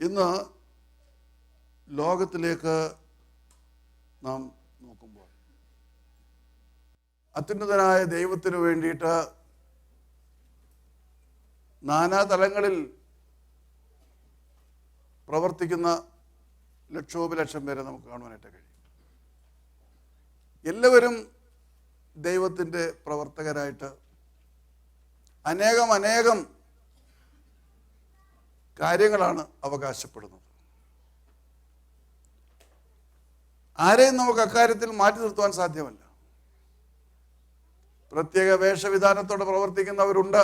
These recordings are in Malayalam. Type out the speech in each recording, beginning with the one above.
ഇന്ന് ലോകത്തിലേക്ക് നാം നോക്കുമ്പോൾ അത്യുന്നതനായ ദൈവത്തിനു വേണ്ടിയിട്ട് നാനാതലങ്ങളിൽ പ്രവർത്തിക്കുന്ന ലക്ഷോപലക്ഷം പേരെ നമുക്ക് കാണുവാനായിട്ട് കഴിയും. എല്ലാവരും ദൈവത്തിൻ്റെ പ്രവർത്തകരായിട്ട് അനേകം കാര്യങ്ങളാണ് അവകാശപ്പെടുന്നത്. ആരെയും നമുക്ക് അക്കാര്യത്തിൽ മാറ്റി നിർത്തുവാൻ സാധ്യമല്ല. പ്രത്യേക വേഷവിധാനത്തോടെ പ്രവർത്തിക്കുന്നവരുണ്ട്,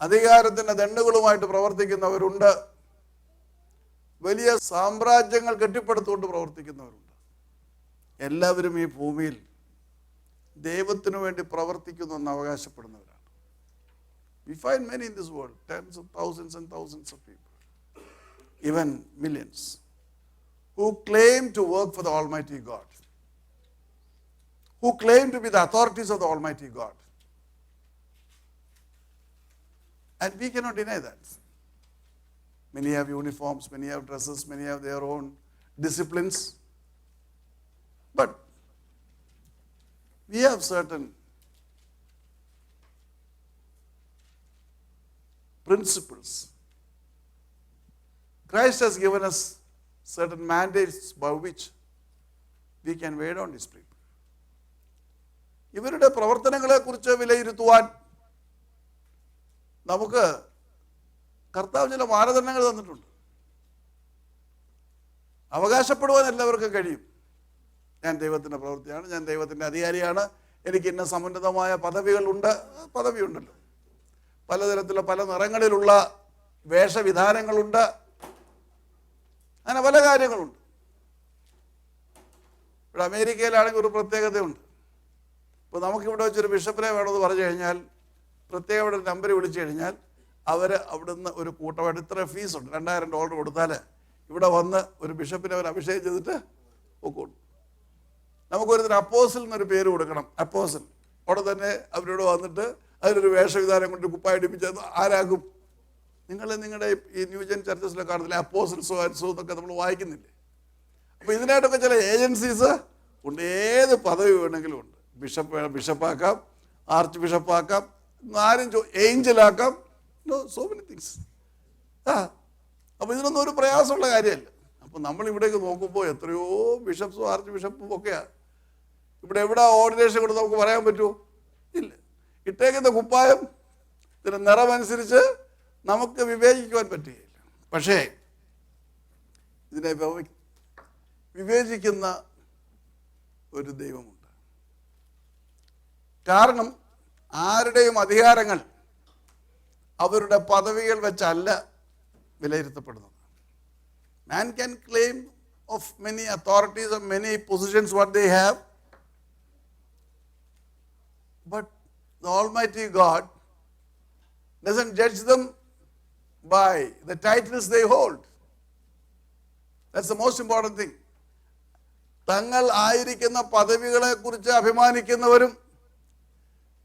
അധികാരത്തിൻ്റെ ദണ്ഡുകളുമായിട്ട് പ്രവർത്തിക്കുന്നവരുണ്ട്, വലിയ സാമ്രാജ്യങ്ങൾ കെട്ടിപ്പടുത്തുകൊണ്ട് പ്രവർത്തിക്കുന്നവരുണ്ട്. എല്ലാവരും ഈ ഭൂമിയിൽ ദൈവത്തിനു വേണ്ടി പ്രവർത്തിക്കുന്നു എന്ന് അവകാശപ്പെടുന്നവരാണ്. We find many in this world, tens of thousands and thousands of people, even millions, who claim to work for the Almighty God, who claim to be the authorities of the Almighty God. And we cannot deny that. Many have uniforms, many have dresses, many have their own disciplines. But we have certain principles. Christ has given us certain mandates by which we can weigh down these people. ഇവരുടെ പ്രവർത്തനങ്ങളെ കുറിച്ച് വിലയിരുത്തുവാൻ നമുക്ക് കർത്താവ് ചില മാനദണ്ഡങ്ങൾ തന്നിട്ടുണ്ട്. അവകാശപ്പെടുവാൻ എല്ലാവർക്കും കഴിയും. ഞാൻ ദൈവത്തിൻ്റെ പ്രവൃത്തിയാണ്, ഞാൻ ദൈവത്തിൻ്റെ അധികാരിയാണ്, എനിക്ക് ഇന്ന സമുന്നതമായ പദവികളുണ്ട്. പദവിയുണ്ടല്ലോ, പലതരത്തിലുള്ള പല നിറങ്ങളിലുള്ള വേഷവിധാനങ്ങളുണ്ട്, അങ്ങനെ പല കാര്യങ്ങളുണ്ട്. ഇവിടെ അമേരിക്കയിലാണെങ്കിൽ ഒരു പ്രത്യേകതയുണ്ട്. ഇപ്പോൾ നമുക്കിവിടെ വെച്ചൊരു ബിഷപ്പിനെ വേണമെന്ന് പറഞ്ഞു കഴിഞ്ഞാൽ പ്രത്യേകം ഇവിടെ ഒരു നമ്പർ വിളിച്ചു കഴിഞ്ഞാൽ അവർ അവിടുന്ന് ഒരു കൂട്ടമായിട്ട് ഇത്ര ഫീസുണ്ട്, $2000 കൊടുത്താൽ ഇവിടെ വന്ന് ഒരു ബിഷപ്പിനെ അവർ അഭിഷേകം ചെയ്തിട്ട് ഒക്കുള്ളൂ. നമുക്കൊരുത്തിന് അപ്പോസിൽ എന്നൊരു പേര് കൊടുക്കണം. അപ്പോസിൽ അവിടെ തന്നെ അവരോട് വന്നിട്ട് അതിലൊരു വേഷവിധാനം കൊണ്ട് കുപ്പായിടിപ്പിച്ചത് ആരാകും? നിങ്ങൾ നിങ്ങളുടെ ഈ ന്യൂജൻ ചർച്ചസിലെ കാണുന്നില്ലേ, അപ്പോസിൽസോ അൻസോ എന്നൊക്കെ നമ്മൾ വായിക്കുന്നില്ലേ? അപ്പോൾ ഇതിനായിട്ടൊക്കെ ചില ഏജൻസീസ് ഉണ്ട്. ഏത് പദവി വേണമെങ്കിലും ഉണ്ട്. ബിഷപ്പ് വേണം, ബിഷപ്പാക്കാം, ആർച്ച് ബിഷപ്പാക്കാം, ആരും ഏഞ്ചലാക്കാം, സോ മെനി തിങ്സ്. അപ്പോൾ ഇതിനൊന്നും ഒരു പ്രയാസമുള്ള കാര്യമല്ല. അപ്പോൾ നമ്മൾ ഇവിടേക്ക് നോക്കുമ്പോൾ എത്രയോ ബിഷപ്സും ആർച്ച് ബിഷപ്പും ഒക്കെയാണ്. ഇവിടെ എവിടെ ഓർഡിനേഷൻ കൊണ്ട് നമുക്ക് പറയാൻ പറ്റുമോ? ഇല്ല. ഇട്ടേക്കുന്ന കുപ്പായം ഇതിൻ്റെ നിറമനുസരിച്ച് നമുക്ക് വിവേചിക്കുവാൻ പറ്റുകയില്ല. പക്ഷേ ഇതിനെ വിവേചിക്കുന്ന ഒരു ദൈവമുണ്ട്. കാരണം ആരുടെയും അധികാരങ്ങൾ അവരുടെ പദവികൾ വെച്ചല്ല വിലയിരുത്തപ്പെടുന്നത്. Man can claim of many authorities or many positions what they have, but the Almighty God doesn't judge them by the titles they hold. That's the most important thing. തങ്ങൾ ആയിരിക്കുന്ന പദവികളെ കുറിച്ച് അഭിമാനിക്കുന്നവരും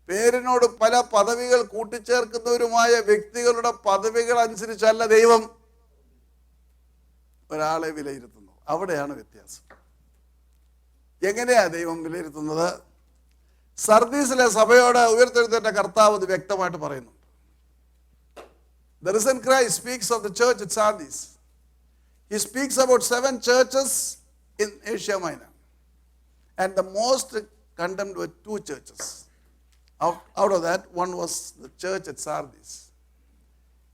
പേരിനോട് പല പദവികൾ കൂട്ടിച്ചേർക്കുന്നവരുമായ വ്യക്തികളുടെ പദവികൾ അനുസരിച്ചല്ല ദൈവം ഒരാളെ വിലയിരുത്തുന്നു. അവിടെയാണ് വ്യത്യാസം. എങ്ങനെയാ ദൈവം വിലയിരുത്തുന്നത്? സർദീസിലെ സഭയോട് ഉയർത്തെഴുന്നേറ്റ കർത്താവ് ഇത് വ്യക്തമായിട്ട് പറയുന്നുണ്ട്. The risen Christ speaks of the church at Sardis. He speaks about 7 churches in Asia Minor, and the most condemned were 2 churches. Out of that, one was the church at Sardis.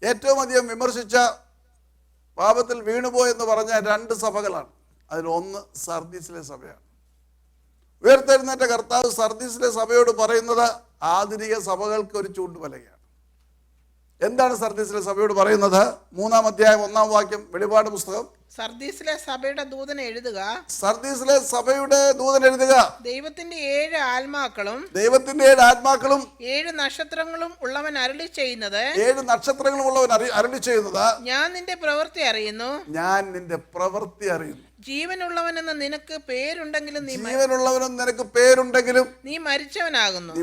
ഏറ്റവും അധികം വിമർശിച്ച, പാപത്തിൽ വീണുപോയെന്ന് പറഞ്ഞ 2 സഭകളാണ്. അതിലൊന്ന് സർദീസിലെ സഭയാണ്. ഉയർത്തെഴുന്നേറ്റ കർത്താവ് സർദീസിലെ സഭയോട് പറയുന്നത് ആധുനിക സഭകൾക്ക് ഒരു ചൂണ്ടുപലകയാണ്. എന്താണ് സർദീസിലെ സഭയോട് പറയുന്നത്? 3-ാം അധ്യായം 1-ാം വാക്യം, വെളിപാട് പുസ്തകം. സർദീസിലെ സഭയുടെ ദൂതനെ എഴുതുക, സർദീസിലെ സഭയുടെ ദൂതൻ എഴുതുക, ദൈവത്തിന്റെ 7 ആത്മാക്കളും 7 നക്ഷത്രങ്ങളും ഉള്ളവൻ അരുളി ചെയ്യുന്നത്, 7 നക്ഷത്രങ്ങളും ഉള്ളവൻ അരുളി ചെയ്യുന്നത്, ഞാൻ നിന്റെ പ്രവൃത്തി അറിയുന്നു, ഞാൻ നിന്റെ പ്രവൃത്തി അറിയുന്നു. ജീവനുള്ളവനെന്ന് നിനക്ക് പേരുണ്ടെങ്കിലും നീ മരിച്ചവനാകുന്നു.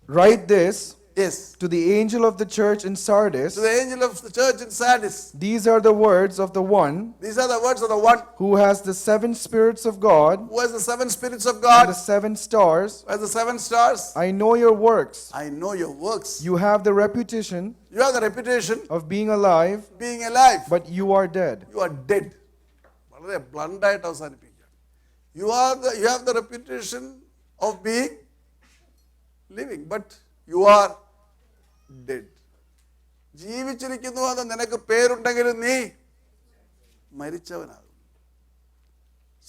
Write this Yes. To the angel of the church in Sardis, To the angel of the church in Sardis. these are the words of the one These are the words of the one who has the 7 spirits of God who has the 7 spirits of and God, the 7 stars. who has the 7 stars. I know your works. I know your works. You have the reputation You have the reputation of being alive, of being alive, but you are dead. you are dead. വളരെ ബ്ലണ്ടായിട്ട് അവസാനിപ്പിക്കുക. You have the reputation of being living, but you are dead. ജീവിച്ചിരിക്കുന്നു എന്ന് നിനക്ക് പേരുണ്ടെങ്കിലും നീ മരിച്ചവനാകും.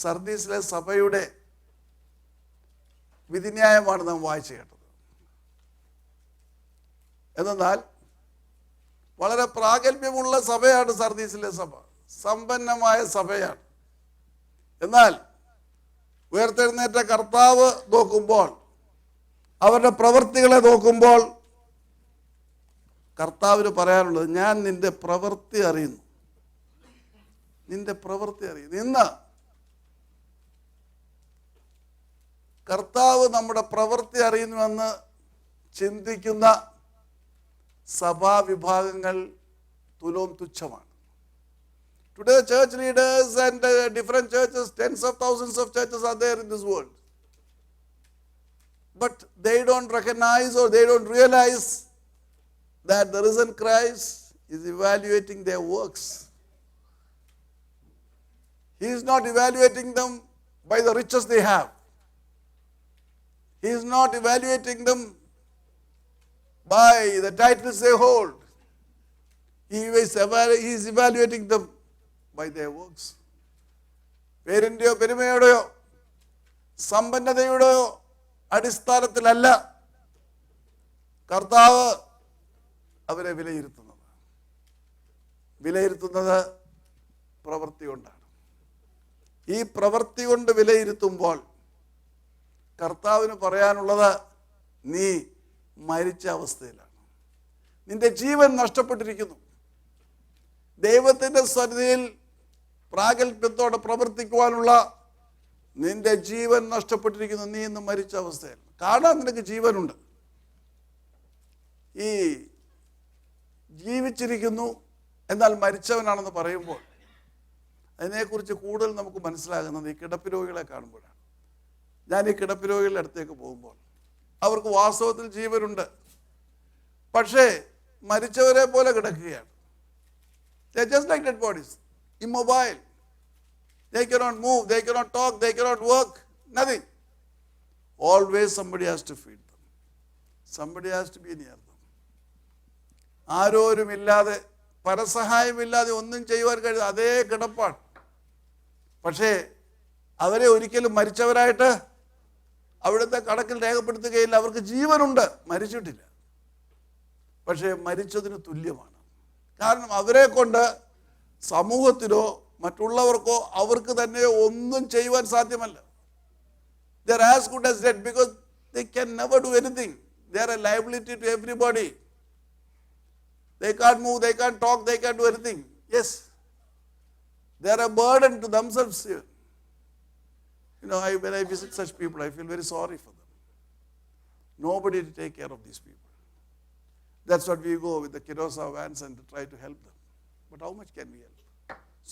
സർദീസിലെ സഭയുടെ വിധിന്യായമാണ് നാം വായിച്ചു കേട്ടത്. എന്നാൽ വളരെ പ്രാഗൽഭ്യമുള്ള സഭയാണ് സർദീസിലെ സഭ, സമ്പന്നമായ സഭയാണ്. എന്നാൽ ഉയർത്തെഴുന്നേറ്റ കർത്താവ് നോക്കുമ്പോൾ, അവരുടെ പ്രവൃത്തികളെ നോക്കുമ്പോൾ കർത്താവിന് പറയാനുള്ളത്, ഞാൻ നിന്റെ പ്രവൃത്തി അറിയുന്നു. നിന്റെ പ്രവൃത്തി അറിയുന്നു. ഇന്ന് കർത്താവ് നമ്മുടെ പ്രവൃത്തി അറിയുന്നുവെന്ന് ചിന്തിക്കുന്ന സഭാവിഭാഗങ്ങൾ തുലോം തുച്ഛമാണ്. Today church leaders and different churches, tens of thousands of churches are there in this world. But they don't recognize or they don't realize that the risen Christ is evaluating their works. He is not evaluating them by the riches they have. He is not evaluating them by the titles they hold. He is evaluating them by their works. പേരിൻ്റെയോ പെരുമയുടെയോ സമ്പന്നതയുടെയോ അടിസ്ഥാനത്തിലല്ല കർത്താവ് അവരെ വിലയിരുത്തുന്നത് പ്രവൃത്തി കൊണ്ടാണ്. ഈ പ്രവൃത്തി കൊണ്ട് വിലയിരുത്തുമ്പോൾ കർത്താവിന് പറയാനുള്ളത്, നീ മരിച്ച അവസ്ഥയിലാണ്, നിന്റെ ജീവൻ നഷ്ടപ്പെട്ടിരിക്കുന്നു. ദൈവത്തിൻ്റെ സന്നിധിയിൽ പ്രാഗൽഭ്യത്തോടെ പ്രവർത്തിക്കുവാനുള്ള നിന്റെ ജീവൻ നഷ്ടപ്പെട്ടിരിക്കുന്നു. നീ ഇന്ന് മരിച്ച അവസ്ഥയിൽ. കാണാൻ നിനക്ക് ജീവനുണ്ട്. ഈ ജീവിച്ചിരിക്കുന്നു എന്നാൽ മരിച്ചവനാണെന്ന് പറയുമ്പോൾ അതിനെക്കുറിച്ച് കൂടുതൽ നമുക്ക് മനസ്സിലാകുന്നത് ഈ കിടപ്പ് രോഗികളെ കാണുമ്പോഴാണ്. ഞാൻ ഈ കിടപ്പ് രോഗികളുടെ അടുത്തേക്ക് പോകുമ്പോൾ അവർക്ക് വാസ്തവത്തിൽ ജീവനുണ്ട്, പക്ഷേ മരിച്ചവരെ പോലെ കിടക്കുകയാണ്. They are just like dead bodies, immobile. They cannot move, they cannot talk, they cannot work, nothing. Always somebody has to feed them. Somebody has to be near them. ആരോരുമില്ലാതെ, പരസഹായമില്ലാതെ ഒന്നും ചെയ്യുവാൻ കഴിയാതെ അതേ കിടപ്പാണ്. പക്ഷേ അവരെ ഒരിക്കലും മരിച്ചവരായിട്ട് അവിടുത്തെ കണക്കിൽ രേഖപ്പെടുത്തുകയില്ല. അവർക്ക് ജീവനുണ്ട്, മരിച്ചിട്ടില്ല. പക്ഷേ മരിച്ചതിന് തുല്യമാണ്. കാരണം അവരെ കൊണ്ട് സമൂഹത്തിനോ മറ്റുള്ളവർക്കോ അവർക്ക് തന്നെ ഒന്നും ചെയ്യുവാൻ സാധ്യമല്ല. They are as good as dead because they can never do anything. They are a liability to everybody. They can't move, they can't talk, they can't do anything. Yes, they are a burden to themselves here. You know, when I visit such people, I feel very sorry for them. Nobody to take care of these people. That's what we go with the Kirosa vans and try to help them. But how much can we help?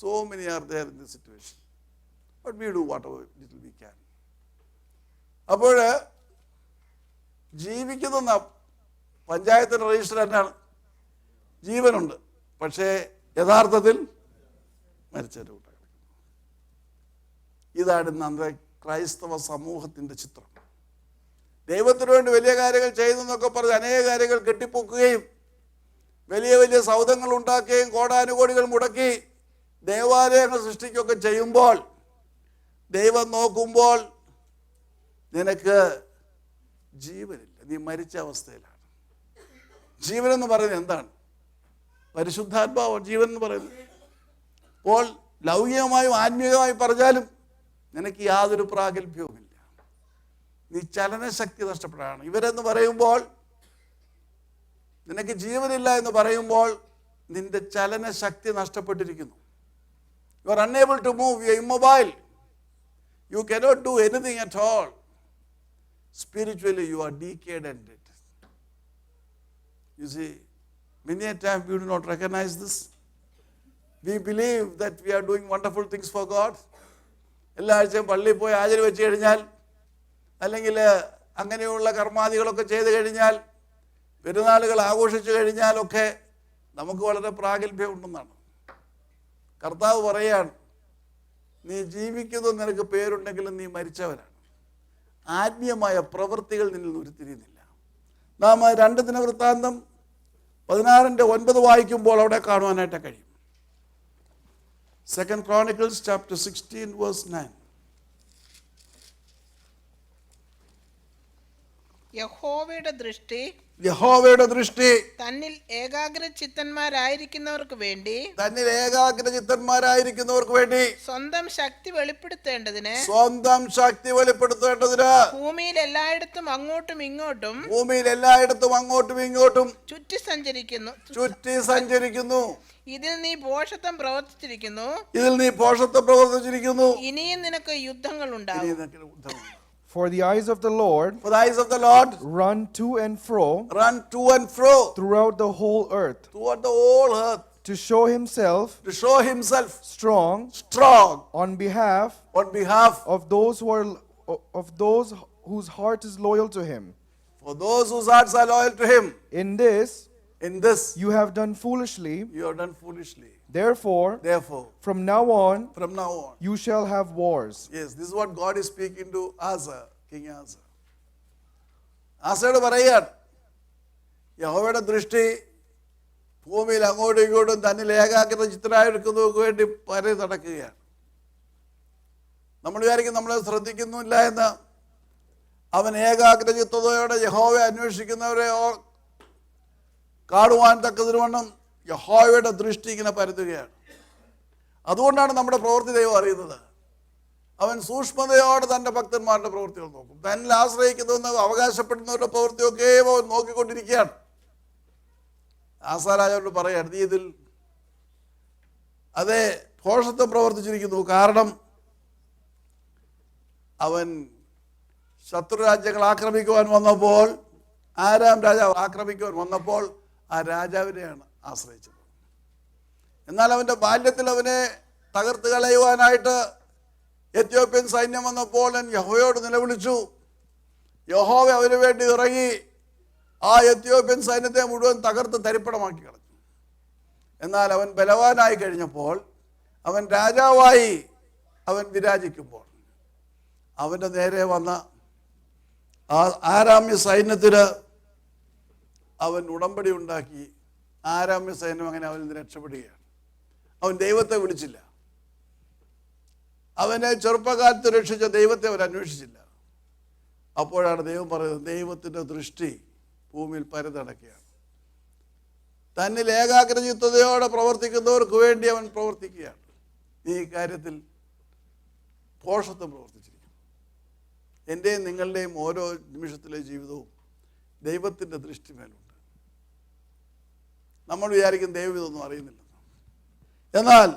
So many are there in this situation. But we do whatever little we can. അപ്പോൾ ജീവിക്കുന്ന പഞ്ചായത്തിൻ്റെ രജിസ്റ്റർ തന്നെയാണ്, ജീവനുണ്ട്, പക്ഷേ യഥാർത്ഥത്തിൽ മരിച്ചവരുടെ കൂട്ടം. ഇതാണ് ഇന്ന് ക്രൈസ്തവ സമൂഹത്തിൻ്റെ ചിത്രം. ദൈവത്തിനു വേണ്ടി വലിയ കാര്യങ്ങൾ ചെയ്യുന്നതെന്നൊക്കെ പറഞ്ഞ് അനേക കാര്യങ്ങൾ കെട്ടിപ്പൊക്കുകയും വലിയ വലിയ സൗധങ്ങൾ ഉണ്ടാക്കുകയും കോടാനുകോടികൾ മുടക്കി ദേവാലയങ്ങൾ സൃഷ്ടിക്കുകയൊക്കെ ചെയ്യുമ്പോൾ ദൈവം നോക്കുമ്പോൾ നിനക്ക് ജീവനില്ല, നീ മരിച്ച അവസ്ഥയിലാണ്. ജീവൻ എന്ന് പറയുന്നത് എന്താണ്? പരിശുദ്ധാത്മാവ് ജീവൻ എന്ന് പറയുന്നത്. അപ്പോൾ ലൗകികമായും ആത്മീയമായും പറഞ്ഞാലും നിനക്ക് യാതൊരു പ്രാഗൽഭ്യവുമില്ല, നീ ചലനശക്തി നഷ്ടപ്പെടാണ്. ഇവരെന്ന് പറയുമ്പോൾ നിനക്ക് ജീവനില്ല എന്ന് പറയുമ്പോൾ നിന്റെ ചലനശക്തി നഷ്ടപ്പെട്ടിരിക്കുന്നു. You are unable to move, you are immobile. You cannot do anything at all. Spiritually you are decayed and dead. You see, many a time we do not recognize this. We believe that we are doing wonderful things for God. എല്ലാ ആഴ്ചയും പള്ളിയിൽ പോയി ആചരി വെച്ച് കഴിഞ്ഞാൽ, അല്ലെങ്കിൽ അങ്ങനെയുള്ള കർമാദികളൊക്കെ ചെയ്ത് കഴിഞ്ഞാൽ, പെരുന്നാളുകൾ ആഘോഷിച്ചു കഴിഞ്ഞാലൊക്കെ നമുക്ക് വളരെ പ്രാഗൽഭ്യം ഉണ്ടെന്നാണ്. കർത്താവ് പറയാണ്, നീ ജീവിക്കുന്നു, നിനക്ക് പേരുണ്ടെങ്കിലും നീ മരിച്ചവരാണ്. ആത്മീയമായ പ്രവൃത്തികൾ നിന്നിൽ ഉരുത്തിരിയുന്നില്ല. നാം 2 ദിനവൃത്താന്തം 16:9 വായിക്കുമ്പോൾ അവിടെ കാണുവാനായിട്ട് കഴിയും. 2 Chronicles chapter 16 verse 9. യഹോവയുടെ ദൃഷ്ടി യഹോവയുടെ ദൃഷ്ടി തന്നിൽ ഏകാഗ്രചിത്തന്മാരായിരിക്കുന്നവർക്ക് വേണ്ടി സ്വന്തം ശക്തി വെളിപ്പെടുത്തേണ്ടതിന് ഭൂമിയിൽ എല്ലായിടത്തും അങ്ങോട്ടും ഇങ്ങോട്ടും ചുറ്റി സഞ്ചരിക്കുന്നു. ഇതിൽ നീ ഭോഷത്വം പ്രവർത്തിച്ചിരിക്കുന്നു. ഇനിയും നിനക്ക് യുദ്ധങ്ങൾ ഉണ്ടാകും. For the eyes of the Lord run to and fro throughout the whole earth to show himself strong on behalf of those whose heart is loyal to him. For those whose hearts are loyal to him. In this you have done foolishly. Therefore, from now on, you shall have wars. Yes, this is what God is speaking to Asa, King Asa. ആസയോട് പറയാൻ, യഹോവയുടെ ദൃഷ്ടി ഭൂമിയിൽ അങ്ങോട്ടും ഇങ്ങോട്ടും തന്നിൽ ഏകാഗ്രത ചിത്തരായിരിക്കുന്നവർക്ക് വേണ്ടി പരതി നടക്കുകയാണ്. നമ്മൾ വിചാരിക്കും നമ്മളെ ശ്രദ്ധിക്കുന്നില്ല എന്ന്. അവൻ ഏകാഗ്രചിത്തതയോടെ യഹോവയെ അന്വേഷിക്കുന്നവരെ കാണുവാൻ തക്കതിരുവണ്ണം യഹോവയുടെ ദൃഷ്ടി ഇങ്ങനെ പരത്തുകയാണ്. അതുകൊണ്ടാണ് നമ്മുടെ പ്രവൃത്തി ദൈവം അറിയുന്നത്. അവൻ സൂക്ഷ്മതയോടെ തൻ്റെ ഭക്തന്മാരുടെ പ്രവൃത്തികൾ നോക്കും. തന്നിൽ ആശ്രയിക്കുന്നതെന്ന് അവകാശപ്പെടുന്നവരുടെ പ്രവൃത്തിയൊക്കെ അവൻ നോക്കിക്കൊണ്ടിരിക്കുകയാണ്. ആസാരാജോട് പറയാണ്, നീ ഇതിൽ അതേ ഭോഷത്വം പ്രവർത്തിച്ചിരിക്കുന്നു. കാരണം അവൻ ശത്രുരാജ്യങ്ങൾ ആക്രമിക്കുവാൻ വന്നപ്പോൾ, ആരാം രാജാവ് ആക്രമിക്കുവാൻ വന്നപ്പോൾ ആ രാജാവിനെയാണ് ആശ്രയിച്ചത്. എന്നാൽ അവൻ്റെ ബാല്യത്തിൽ അവനെ തകർത്ത് കളയുവാനായിട്ട് എത്യോപ്യൻ സൈന്യം വന്നപ്പോൾ യഹോവയോട് നിലവിളിച്ചു. യഹോവ അവന് വേണ്ടി ഇറങ്ങി ആ എത്യോപ്യൻ സൈന്യത്തെ മുഴുവൻ തകർത്ത് തരിപ്പണമാക്കി കളഞ്ഞു. എന്നാൽ അവൻ ബലവാനായി കഴിഞ്ഞപ്പോൾ, അവൻ രാജാവായി അവൻ വിരാജിക്കുമ്പോൾ, അവൻ്റെ നേരെ വന്ന ആ ആരാമ്യ സൈന്യത്തിന് അവൻ ഉടമ്പടി ഉണ്ടാക്കി. ആരാമ്യ സൈന്യം അങ്ങനെ അവനിൽ നിന്ന് രക്ഷപ്പെടുകയാണ്. അവൻ ദൈവത്തെ വിളിച്ചില്ല. അവനെ ചെറുപ്പകാലത്ത് രക്ഷിച്ച ദൈവത്തെ അവൻ അന്വേഷിച്ചില്ല. അപ്പോഴാണ് ദൈവം പറയുന്നത്, ദൈവത്തിൻ്റെ ദൃഷ്ടി ഭൂമിയിൽ പരതടക്കുകയാണ്. തന്നിൽ ഏകാഗ്രചിത്തതയോടെ പ്രവർത്തിക്കുന്നവർക്ക് വേണ്ടി അവൻ പ്രവർത്തിക്കുകയാണ്. ഈ കാര്യത്തിൽ ഭോഷത്വം പ്രവർത്തിച്ചിരിക്കുന്നു. എൻ്റെയും നിങ്ങളുടെയും ഓരോ നിമിഷത്തിലെ ജീവിതവും ദൈവത്തിൻ്റെ ദൃഷ്ടിമേലുണ്ട്. നമ്മൾ വിചാരിക്കും ദൈവം ഇതൊന്നും അറിയുന്നില്ല. എന്നാൽ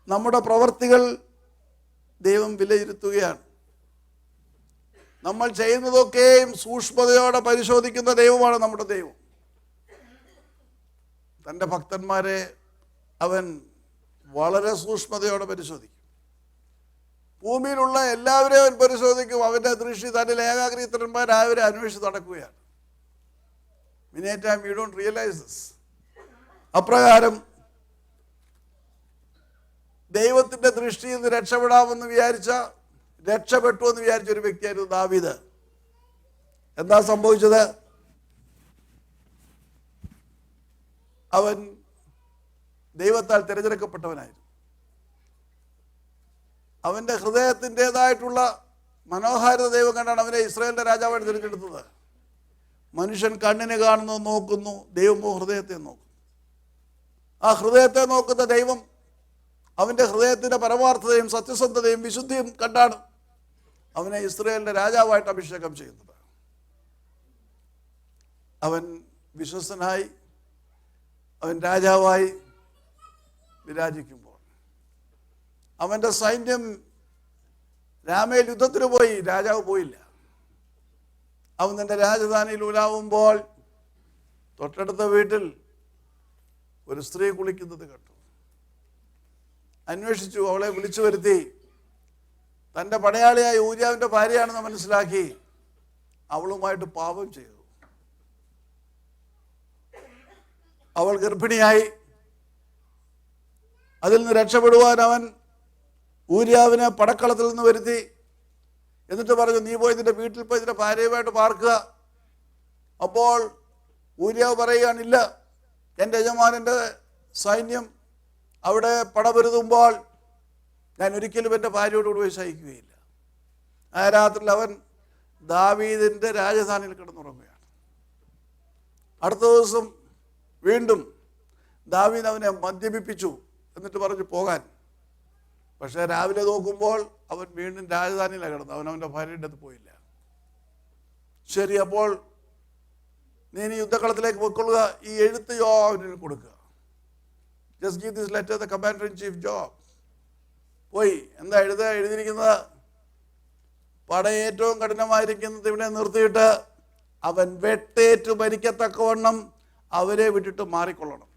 നമ്മുടെ പ്രവർത്തികൾ ദൈവം വിലയിരുത്തുകയാണ്. നമ്മൾ ചെയ്യുന്നതൊക്കെയും സൂക്ഷ്മതയോടെ പരിശോധിക്കുന്ന ദൈവമാണ് നമ്മുടെ ദൈവം. തൻ്റെ ഭക്തന്മാരെ അവൻ വളരെ സൂക്ഷ്മതയോടെ പരിശോധിക്കും. ഭൂമിയിലുള്ള എല്ലാവരെയും അവൻ പരിശോധിക്കും. അവൻ്റെ ദൃഷ്ടി തന്നിൽ ഏകാഗ്രതന്മാരായവരെ അന്വേഷിച്ച് നടക്കുകയാണ്. Many a time you don't realize this. അപ്രകാരം ദൈവത്തിൻ്റെ ദൃഷ്ടിയിൽ നിന്ന് രക്ഷപ്പെടാമെന്ന് രക്ഷപ്പെട്ടു എന്ന് വിചാരിച്ച ഒരു വ്യക്തിയായിരുന്നു ദാവീദ്. എന്താ സംഭവിച്ചത്? അവൻ ദൈവത്താൽ തിരഞ്ഞെടുക്കപ്പെട്ടവനായിരുന്നു. അവൻ്റെ ഹൃദയത്തിൻ്റെതായിട്ടുള്ള മനോഹാരിത ദൈവം കണ്ടാണ് അവനെ ഇസ്രായേലിൻ്റെ രാജാവായിട്ട് തിരഞ്ഞെടുത്തത്. മനുഷ്യൻ കണ്ണിന് കാണുന്നത് നോക്കുന്നു, ദൈവമോ ഹൃദയത്തെ നോക്കും. ആ ഹൃദയത്തെ നോക്കുന്ന ദൈവം അവൻ്റെ ഹൃദയത്തിൻ്റെ പരമാർത്ഥതയും സത്യസന്ധതയും വിശുദ്ധിയും കണ്ടാണ് അവനെ ഇസ്രായേലിൻ്റെ രാജാവായിട്ട് അഭിഷേകം ചെയ്യുന്നത്. അവൻ വിശ്വസ്തനായി അവൻ രാജാവായി വിരാജിക്കുമ്പോൾ അവൻ്റെ സൈന്യം രാമയിൽ യുദ്ധത്തിന് പോയി, രാജാവ് പോയില്ല. അവൻ തൻ്റെ രാജധാനിയിൽ ഉലാവുമ്പോൾ തൊട്ടടുത്ത വീട്ടിൽ ഒരു സ്ത്രീ കുളിക്കുന്നത് കണ്ടു. അന്വേഷിച്ചു, അവളെ വിളിച്ചു വരുത്തി. തൻ്റെ പടയാളിയായ ഊരിയാവിൻ്റെ ഭാര്യയാണെന്ന് മനസ്സിലാക്കി അവളുമായിട്ട് പാപം ചെയ്തു. അവൾ ഗർഭിണിയായി. അതിൽ നിന്ന് രക്ഷപ്പെടുവാൻ അവൻ ഊരിയാവിനെ പടക്കളത്തിൽ നിന്ന് വരുത്തി. എന്നിട്ട് പറഞ്ഞു, നീ പോയി നിന്റെ വീട്ടിൽ പോയി നിന്റെ ഭാര്യയുമായിട്ട് പാർക്കുക. അപ്പോൾ ഊരിയാവ് പറയുകയാണില്ല, എൻ്റെ യജമാനൻ്റെ സൈന്യം അവിടെ പടപൊരുതുമ്പോൾ ഞാൻ ഒരിക്കലും എൻ്റെ ഭാര്യയോടുകൂടി പോയി സഹിക്കുകയില്ല. ആ രാത്രിയിൽ അവൻ ദാവീദിൻ്റെ രാജധാനിയിൽ കിടന്നുറങ്ങുകയാണ്. അടുത്ത ദിവസം വീണ്ടും ദാവീദ് അവനെ മദ്യപിപ്പിച്ചു. എന്നിട്ട് പറഞ്ഞു പോകാൻ. പക്ഷേ രാവിലെ നോക്കുമ്പോൾ അവൻ വീണ്ടും രാജധാനിയിലാണ് കിടന്നു. അവൻ്റെ ഭാര്യയുടെ അടുത്ത് പോയില്ല. ശരി, അപ്പോൾ നീ ഇനി യുദ്ധക്കളത്തിലേക്ക് പോയിക്കൊള്ളുക. ഈ എഴുത്ത് യോവാബിന് കൊടുക്കുക. Just give this letter the commander in chief job. പോയി എന്താ എഴുതിയിരിക്കുന്നത്? പട ഏറ്റവും കഠിനമായിരിക്കുന്നത് ഇവിടെ നിർത്തിയിട്ട് അവൻ വെട്ടേറ്റു മരിക്കത്തക്കവണ്ണം അവരെ വിട്ടിട്ട് മാറിക്കൊള്ളണം.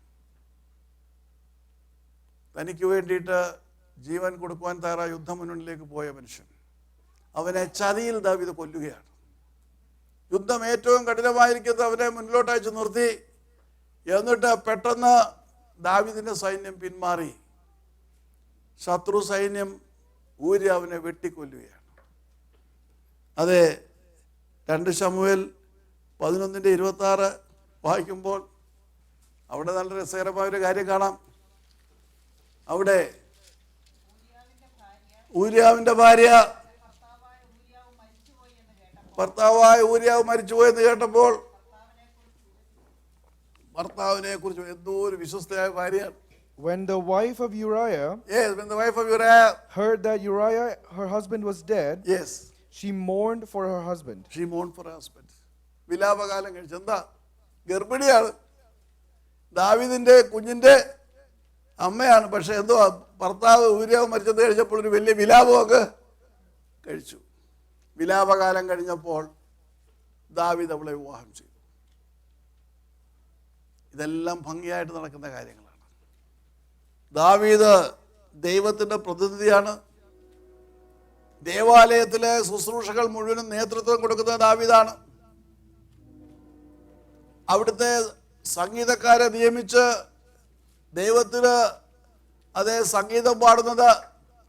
തനിക്ക് വേണ്ടിയിട്ട് ജീവൻ കൊടുക്കുവാൻ തയ്യാറായ യുദ്ധമുന്നണിയിലേക്ക് പോയ മനുഷ്യൻ, അവനെ ചതിയിൽ ദാവീദ് കൊല്ലുകയാണ്. യുദ്ധം ഏറ്റവും കഠിനമായിരിക്കുന്നത് അവനെ മുന്നിലോട്ട് അയച്ചു നിർത്തി. എന്നിട്ട് പെട്ടെന്ന് ദാവീദിൻ്റെ സൈന്യം പിന്മാറി. ശത്രു സൈന്യം ഊരിയാവിനെ വെട്ടിക്കൊല്ലുകയാണ്. അതെ, 2 ശമൂവേൽ 11:26 വായിക്കുമ്പോൾ അവിടെ നല്ല രസകരമായൊരു കാര്യം കാണാം. അവിടെ ഊരിയാവിൻ്റെ ഭാര്യ ഭർത്താവായ ഊരിയാവ് മരിച്ചുപോയെന്ന് കേട്ടപ്പോൾ ഭർത്താവിനെ കുറിച്ച് എന്തോ ഒരു വിശ്വസ്തയായ ഭാര്യയാണ്. When the wife of Uriah heard that Uriah, her husband, was dead, yes, she mourned for her husband. വിലാപകാലം കഴിച്ചു. എന്താ? ഗർഭിണിയാണ്. ദാവീദിന്റെ കുഞ്ഞിന്റെ അമ്മയാണ്. പക്ഷെ എന്തോ ഭർത്താവ് ഊരിയാവ് മരിച്ചത് കഴിഞ്ഞപ്പോൾ ഒരു വലിയ വിലാപമൊക്കെ കഴിച്ചു. വിലാപകാലം കഴിഞ്ഞപ്പോൾ ദാവീദ് അവളെ വിവാഹം ചെയ്തു. ഇതെല്ലാം ഭംഗിയായിട്ട് നടക്കുന്ന കാര്യങ്ങളാണ്. ദാവീദ് ദൈവത്തിൻ്റെ പ്രതിനിധിയാണ്. ദേവാലയത്തിലെ ശുശ്രൂഷകൾ മുഴുവനും നേതൃത്വം കൊടുക്കുന്ന ദാവീദാണ്. അവിടുത്തെ സംഗീതക്കാരെ നിയമിച്ച് ദൈവത്തിന് അതേ സംഗീതം പാടുന്നത്,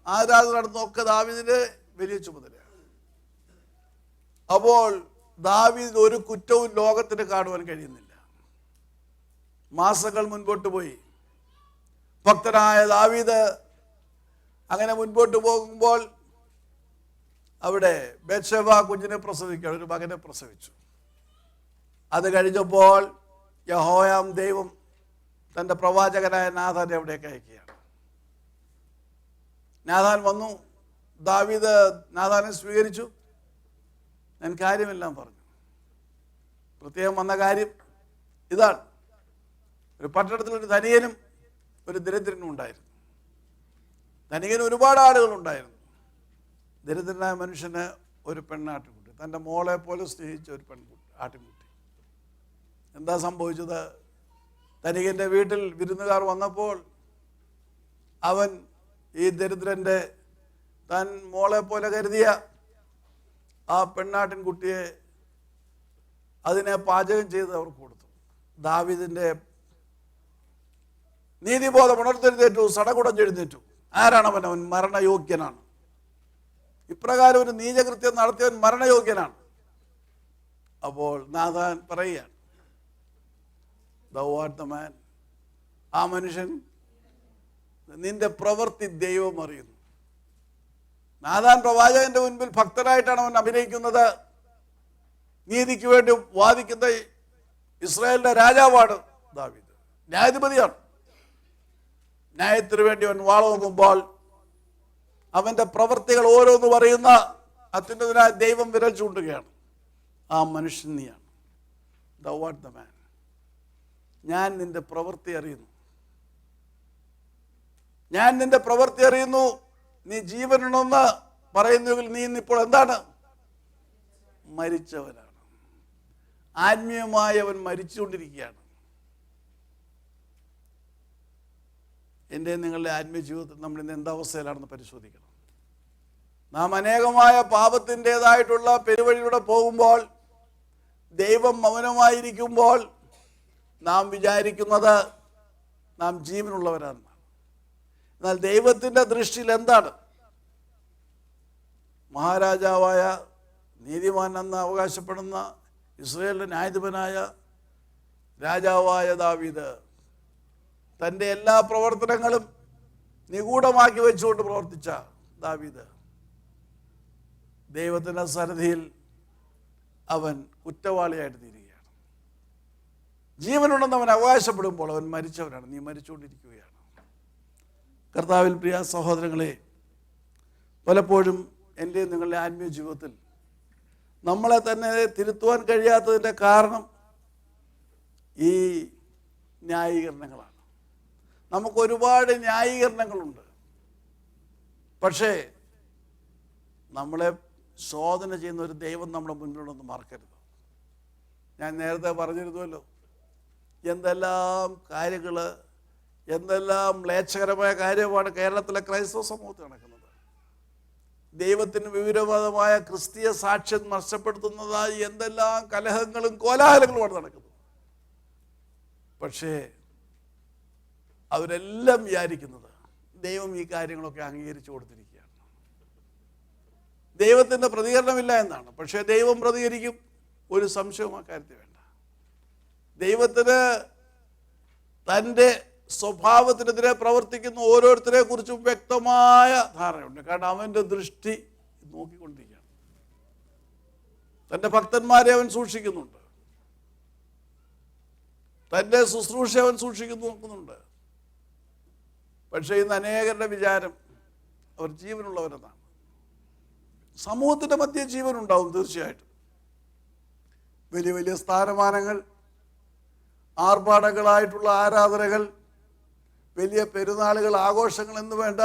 ആരാധന നടത്തുന്നതൊക്കെ ദാവീദിന്റെ വലിയ ചുമതലയാണ്. അപ്പോൾ ദാവീദിന് ഒരു കുറ്റവും ലോകത്തിന് കാണുവാൻ കഴിയുന്നില്ല. മാസങ്ങൾ മുൻപോട്ട് പോയി. ഭക്തനായ ദാവീദ് അങ്ങനെ മുൻപോട്ട് പോകുമ്പോൾ അവിടെ ബത്ശേബ കുഞ്ഞിനെ പ്രസവിക്കുകയാണ്, ഒരു മകനെ പ്രസവിച്ചു. അത് കഴിഞ്ഞപ്പോൾ യഹോയാം ദൈവം തൻ്റെ പ്രവാചകനായ നാഥാനെ അവിടേക്ക് അയക്കുകയാണ്. നാഥാൻ വന്നു. ദാവീദ് നാഥാനെ സ്വീകരിച്ചു. ഞാൻ കാര്യമെല്ലാം പറഞ്ഞു. പ്രത്യേകം വന്ന കാര്യം ഇതാണ്. ഒരു പട്ടണത്തിലൊരു ധനികനും ഒരു ദരിദ്രനും ഉണ്ടായിരുന്നു. ധനികന് ഒരുപാട് ആളുകളുണ്ടായിരുന്നു. ദരിദ്രനായ മനുഷ്യന് ഒരു പെണ്ണാട്ടിൻകുട്ടി, തൻ്റെ മോളെ പോലെ സ്നേഹിച്ച ഒരു ആട്ടിൻകുട്ടി. എന്താ സംഭവിച്ചത്? ധനികൻ്റെ വീട്ടിൽ വിരുന്നുകാർ വന്നപ്പോൾ അവൻ ഈ ദരിദ്രൻ്റെ താൻ മോളെ പോലെ കരുതിയ ആ പെണ്ണാട്ടിൻകുട്ടിയെ അതിനെ പാചകം ചെയ്ത് അവർക്ക് കൊടുത്തു. ദാവീദിൻ്റെ നീതിബോധം ഉണർത്തെഴുന്നേറ്റു, സടകുടഞ്ഞെഴുന്നേറ്റു. ആരാണവൻ? അവൻ മരണയോഗ്യനാണ്. ഇപ്രകാരം ഒരു നീചകൃത്യം നടത്തിയവൻ മരണയോഗ്യനാണ്. അപ്പോൾ നാഥാൻ പറയുകയാണ്, thou art the man. ആ മനുഷ്യൻ, നിന്റെ പ്രവൃത്തി ദൈവം അറിയുന്നു. നാഥാൻ പ്രവാചകന്റെ മുൻപിൽ ഭക്തനായിട്ടാണ് അവൻ അഭിനയിക്കുന്നത്. നീതിക്ക് വേണ്ടി വാദിക്കുന്ന ഇസ്രായേലിന്റെ രാജാവാണ് ദാവീദ്, ന്യായാധിപതിയാണ്. ന്യായത്തിന് വേണ്ടി അവൻ വാളോങ്ങുമ്പോൾ അവന്റെ പ്രവൃത്തികൾ ഓരോന്ന് പറയുന്ന അത്യുന്നതനായ ദൈവം വിരൽ ചൂണ്ടുകയാണ്. ആ മനുഷ്യൻ നീയാണ്. thou art the man. ഞാൻ നിന്റെ പ്രവൃത്തി അറിയുന്നു. ഞാൻ നിന്റെ പ്രവൃത്തി അറിയുന്നു. നീ ജീവനുണ്ടെന്ന് പറയുന്നെങ്കിൽ നീ ഇന്നിപ്പോൾ എന്താണ്? മരിച്ചവനാണ്. ആത്മീയമായി അവൻ മരിച്ചുകൊണ്ടിരിക്കുകയാണ്. എൻ്റെ നിങ്ങളുടെ ആത്മീയ ജീവിതത്തിൽ നമ്മൾ ഇന്ന് എന്താവസ്ഥയിലാണെന്ന് പരിശോധിക്കണം. നാം അനേകമായ പാപത്തിൻ്റെതായിട്ടുള്ള പെരുവഴിയിലൂടെ പോകുമ്പോൾ, ദൈവം മൗനമായിരിക്കുമ്പോൾ നാം വിചാരിക്കുന്നത് നാം ജീവനുള്ളവരാണ്. എന്നാൽ ദൈവത്തിൻ്റെ ദൃഷ്ടിയിൽ എന്താണ്? മഹാരാജാവായ നീതിമാൻ എന്ന് അവകാശപ്പെടുന്ന ഇസ്രായേലിൻ്റെ ന്യായാധിപനായ രാജാവായ ദാവീദ് തൻ്റെ എല്ലാ പ്രവർത്തനങ്ങളും നിഗൂഢമാക്കി വെച്ചുകൊണ്ട് പ്രവർത്തിച്ച ദാവീദ് ദൈവത്തിൻ്റെ സന്നിധിയിൽ അവൻ കുറ്റവാളിയായിട്ട് തീരുകയാണ്. ജീവനുണ്ടെന്ന് അവൻ അവകാശപ്പെടുമ്പോൾ അവൻ മരിച്ചവനാണ്. നീ മരിച്ചുകൊണ്ടിരിക്കുകയാണ്. കർത്താവിൽ പ്രിയ സഹോദരങ്ങളെ, പലപ്പോഴും എൻ്റെ നിങ്ങളുടെ ആത്മീയ ജീവിതത്തിൽ നമ്മളെ തന്നെ തിരുത്തുവാൻ കഴിയാത്തതിൻ്റെ കാരണം ഈ ന്യായീകരണങ്ങളാണ്. നമുക്കൊരുപാട് ന്യായീകരണങ്ങളുണ്ട്. പക്ഷേ നമ്മളെ ശോധന ചെയ്യുന്ന ഒരു ദൈവം നമ്മുടെ മുന്നിലുണ്ടെന്ന് മറക്കരുത്. ഞാൻ നേരത്തെ പറഞ്ഞിരുന്നുവല്ലോ, എന്തെല്ലാം കാര്യങ്ങൾ, എന്തെല്ലാം മ്ലേച്ഛകരമായ കാര്യമാണ് കേരളത്തിലെ ക്രൈസ്തവ സമൂഹത്തിൽ നടക്കുന്നത്. ദൈവത്തിന് വിവരവാദമായ ക്രിസ്തീയ സാക്ഷ്യം നഷ്ടപ്പെടുത്തുന്നതായി എന്തെല്ലാം കലഹങ്ങളും കോലാഹലങ്ങളുമാണ് നടക്കുന്നത്. പക്ഷേ അവരെല്ലാം വിചാരിക്കുന്നത് ദൈവം ഈ കാര്യങ്ങളൊക്കെ അംഗീകരിച്ചു കൊടുത്തിരിക്കുകയാണ്. ദൈവത്തിൻ്റെ പ്രതികരണമില്ല എന്നാണ്. പക്ഷേ ദൈവം പ്രതികരിക്കും, ഒരു സംശയവും ആ കാര്യത്തിൽ വേണ്ട. ദൈവത്തിന് തൻ്റെ സ്വഭാവത്തിനെതിരെ പ്രവർത്തിക്കുന്ന ഓരോരുത്തരെ കുറിച്ചും വ്യക്തമായ ധാരണയുണ്ട്. കാരണം അവൻ്റെ ദൃഷ്ടി നോക്കിക്കൊണ്ടിരിക്കുകയാണ്. തൻ്റെ ഭക്തന്മാരെ അവൻ സൂക്ഷിക്കുന്നുണ്ട്. തൻ്റെ ശുശ്രൂഷ അവൻ നോക്കുന്നുണ്ട്. പക്ഷേ ഇന്ന് അനേകരുടെ വിചാരം അവർ ജീവനുള്ളവരെന്നാണ്. സമൂഹത്തിൻ്റെ മധ്യ ജീവനുണ്ടാവും തീർച്ചയായിട്ടും. വലിയ വലിയ സ്ഥാനമാനങ്ങൾ, ആർഭാടങ്ങളായിട്ടുള്ള ആരാധനകൾ, വലിയ പെരുന്നാളുകൾ, ആഘോഷങ്ങൾ എന്ന് വേണ്ട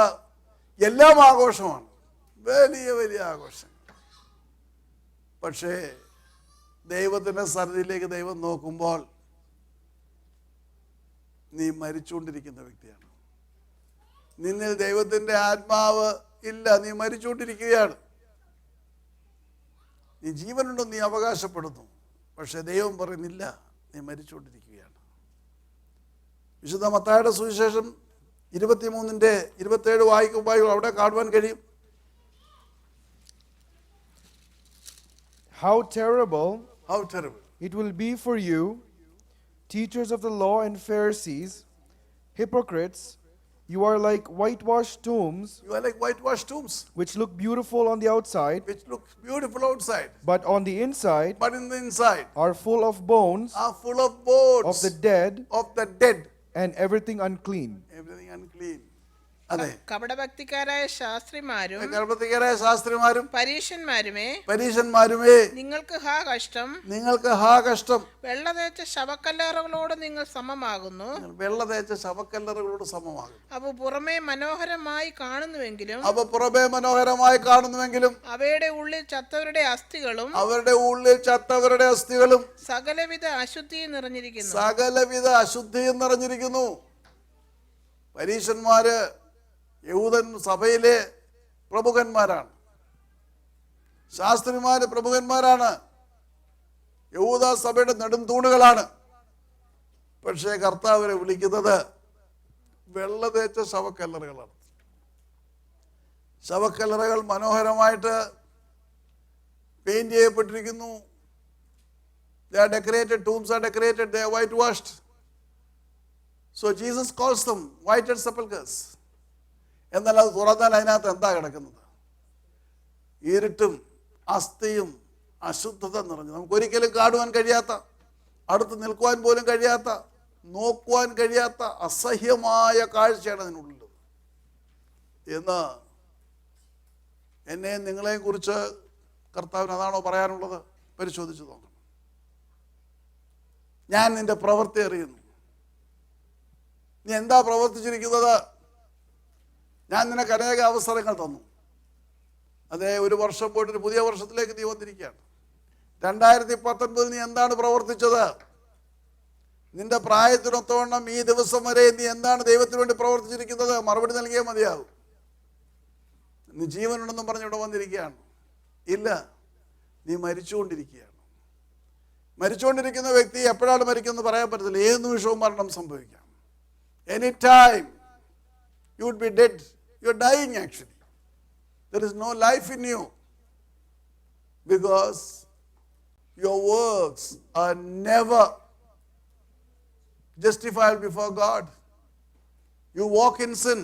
എല്ലാം ആഘോഷമാണ്, വലിയ വലിയ ആഘോഷങ്ങൾ. പക്ഷേ ദൈവത്തിൻ്റെ സന്നിധിയിലേക്ക് ദൈവം നോക്കുമ്പോൾ നീ മരിച്ചുകൊണ്ടിരിക്കുന്ന വ്യക്തിയാണ്. നിന്നിൽ ദൈവത്തിൻ്റെ ആത്മാവ് ഇല്ല, നീ മരിച്ചുകൊണ്ടിരിക്കുകയാണ്. നീ ജീവനുണ്ടെന്ന് നീ അവകാശപ്പെടുന്നു, പക്ഷെ ദൈവം പറയുന്നില്ല, നീ മരിച്ചുകൊണ്ടിരിക്കുകയാണ്. വിശുദ്ധ മത്തായിയുടെ സുവിശേഷം 23:27 വായിക്കുമ്പോൾ അവിടെ കാണുവാൻ കഴിയും. How terrible it will be for you, teachers of the law and Pharisees, hypocrites! You are like whitewashed tombs. Which look beautiful on the outside. But on the inside. Are full of bones. Of the dead. And everything unclean. കപടഭക്തിക്കാരായ ശാസ്ത്രിമാരും പരീശന്മാരുമേ, നിങ്ങൾക്ക് ഹാ കഷ്ടം. വെള്ള തേച്ച ശവക്കല്ലറകളോട് നിങ്ങൾ സമമാകുന്നു. അവ പുറമേ മനോഹരമായി കാണുന്നുവെങ്കിലും അവയുടെ ഉള്ളിൽ ചത്തവരുടെ അസ്ഥികളും സകലവിധ അശുദ്ധിയും നിറഞ്ഞിരിക്കുന്നു. പരീശന്മാര് യഹൂദൻ സഭയിലെ പ്രമുഖന്മാരാണ്. ശാസ്ത്രിമാര് പ്രമുഖന്മാരാണ്. യഹൂദ സഭയുടെ നെടുംതൂണുകളാണ്. പക്ഷേ കർത്താവിനെ വിളിക്കുന്നത് വെള്ള തേച്ച ശവക്കല്ലറകളാണ്. ശവക്കല്ലറകൾ മനോഹരമായിട്ട് പെയിന്റ് ചെയ്യപ്പെട്ടിരിക്കുന്നു. They are decorated, tombs are decorated, they are whitewashed. So Jesus calls them whited sepulchres. എന്നാൽ അത് തുറന്നാൽ അതിനകത്ത് എന്താ കിടക്കുന്നത്? ഇരുട്ടും അസ്ഥിയും അശുദ്ധത നിറഞ്ഞു, നമുക്കൊരിക്കലും കാണുവാൻ കഴിയാത്ത, അടുത്ത് നിൽക്കുവാൻ പോലും കഴിയാത്ത, നോക്കുവാൻ കഴിയാത്ത അസഹ്യമായ കാഴ്ചയാണ് അതിനുള്ളത് എന്ന് എന്നെയും നിങ്ങളെയും കുറിച്ച് കർത്താവിന് അതാണോ പറയാനുള്ളത്? പരിശോധിച്ച് നോക്കണം. ഞാൻ നിന്റെ പ്രവൃത്തി അറിയുന്നു. നീ എന്താ പ്രവർത്തിച്ചിരിക്കുന്നത്? ഞാൻ നിനക്ക് അനേക അവസരങ്ങൾ തന്നു. അതേ, ഒരു വർഷം പോയിട്ട് പുതിയ വർഷത്തിലേക്ക് നീ വന്നിരിക്കുകയാണ്. 2019 നീ എന്താണ് പ്രവർത്തിച്ചത്? നിന്റെ പ്രായത്തിനൊത്തവണ്ണം ഈ ദിവസം വരെ നീ എന്താണ് ദൈവത്തിന് വേണ്ടി പ്രവർത്തിച്ചിരിക്കുന്നത്? മറുപടി നൽകിയേ മതിയാവും. നീ ജീവനുണ്ടെന്നും പറഞ്ഞ് ഇവിടെ വന്നിരിക്കുകയാണ്? ഇല്ല, നീ മരിച്ചുകൊണ്ടിരിക്കുകയാണ്. മരിച്ചുകൊണ്ടിരിക്കുന്ന വ്യക്തി എപ്പോഴാണ് മരിക്കുന്നത് പറയാൻ പറ്റത്തില്ല. ഏത് നിമിഷവും മരണം സംഭവിക്കാം. Any time you would be dead. You are dying actually. There is no life in you because your works are never justified before God. You walk in sin.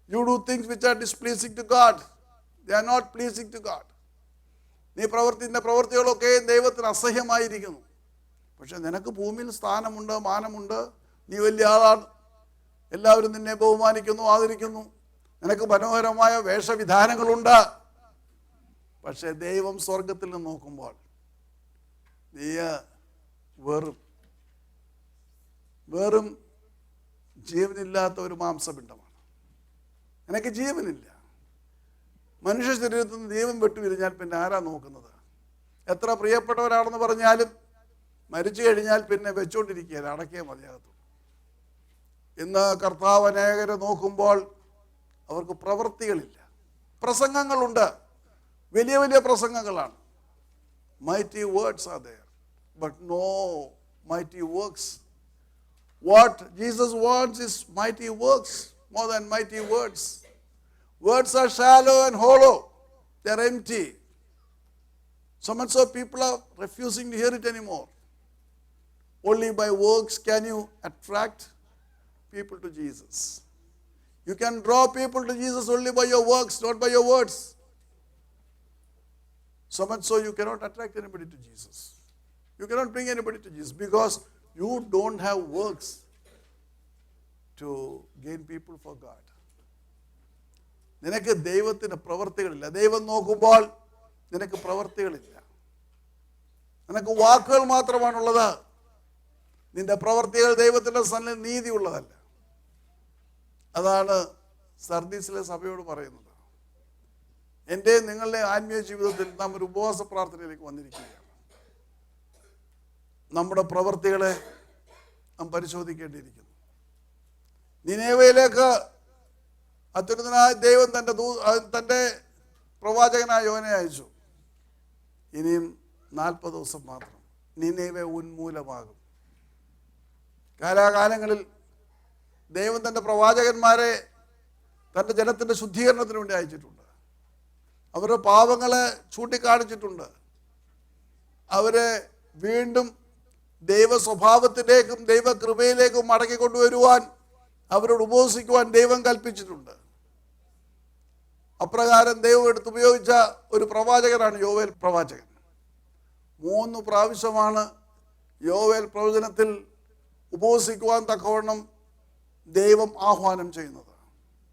You do things which are displeasing to God. They are not pleasing to God. നീ നിന്റെ പ്രവൃത്തികളൊക്കെ ദൈവത്തിന് അസഹ്യമായിരിക്കുന്നു. പക്ഷെ നിനക്ക് ഭൂമിയിൽ സ്ഥാനമുണ്ട്, മാനമുണ്ട്, നീ വലിയ ആളാണ്, എല്ലാവരും നിന്നെ ബഹുമാനിക്കുന്നു, ആദരിക്കുന്നു, നിനക്ക് മനോഹരമായ വേഷവിധാനങ്ങളുണ്ട്. പക്ഷെ ദൈവം സ്വർഗത്തിൽ നിന്ന് നോക്കുമ്പോൾ നീ വെറും ജീവനില്ലാത്ത ഒരു മാംസപിണ്ഡമാണ്. നിനക്ക് ജീവനില്ല. മനുഷ്യ ശരീരത്തിൽ നിന്ന് ദൈവം വിട്ടുപിരിഞ്ഞാൽ പിന്നെ ആരാ നോക്കുന്നത്? എത്ര പ്രിയപ്പെട്ടവരാണെന്ന് പറഞ്ഞാലും മരിച്ചു കഴിഞ്ഞാൽ പിന്നെ വെച്ചുകൊണ്ടിരിക്കുകയല്ല, അടക്കിയേ മതിയാകത്തുള്ളൂ. ഇന്ന് കർത്താവ് അനേകരെ നോക്കുമ്പോൾ അവർക്ക് പ്രവൃത്തികളില്ല. പ്രസംഗങ്ങളുണ്ട്, വലിയ വലിയ പ്രസംഗങ്ങളാണ്. Mighty words are there, but no mighty works. What Jesus wants is mighty works more than mighty words. Words are shallow and hollow. They are empty. So much so people are refusing to hear it anymore. Only by works can you attract people to Jesus. You can draw people to Jesus only by your works, not by your words. So much so you cannot attract anybody to Jesus. You cannot bring anybody to Jesus because you don't have works to gain people for God. നിനക്ക് ദൈവത്തിന് പ്രവൃത്തികളില്ല. ദൈവം നോക്കുമ്പോൾ നിനക്ക് പ്രവൃത്തികളില്ല. നിനക്ക് വാക്കുകൾ മാത്രമാണുള്ളത്. നിന്റെ പ്രവൃത്തികൾ ദൈവത്തിൻ്റെ സന്നിധിയിൽ നീതിയുള്ളതല്ല. അതാണ് സർദീസിലെ സഭയോട് പറയുന്നത്. എൻ്റെ നിങ്ങളുടെ ആത്മീയ ജീവിതത്തിൽ നാം ഒരു ഉപവാസ പ്രാർത്ഥനയിലേക്ക് വന്നിരിക്കുകയാണ്. നമ്മുടെ പ്രവൃത്തികളെ നാം പരിശോധിക്കേണ്ടിയിരിക്കുന്നു. നിനേവയിലേക്ക് അത്യുന്നതനായ ദൈവം തൻ്റെ പ്രവാചകനായ യോനെ അയച്ചു. ഇനിയും 40 ദിവസം മാത്രം നിനേവ ഉന്മൂലമാകും. കാലാകാലങ്ങളിൽ ദൈവം തൻ്റെ പ്രവാചകന്മാരെ തൻ്റെ ജനത്തിൻ്റെ ശുദ്ധീകരണത്തിന് വേണ്ടി അയച്ചിട്ടുണ്ട്. അവരുടെ പാപങ്ങളെ ചൂണ്ടിക്കാണിച്ചിട്ടുണ്ട്. അവരെ വീണ്ടും ദൈവ സ്വഭാവത്തിലേക്കും ദൈവകൃപയിലേക്കും മടക്കിക്കൊണ്ടുവരുവാൻ അവരോട് ഉപവസിക്കുവാൻ ദൈവം കൽപ്പിച്ചിട്ടുണ്ട്. അപ്രകാരം ദൈവം എടുത്തുപയോഗിച്ച ഒരു പ്രവാചകനാണ് യോവേൽ പ്രവാചകൻ. 3 പ്രാവശ്യമാണ് യോവേൽ പ്രവചനത്തിൽ ഉപവസിക്കുവാൻ തക്കവണ്ണം ദൈവം ആഹ്വാനം ചെയ്യുന്നത്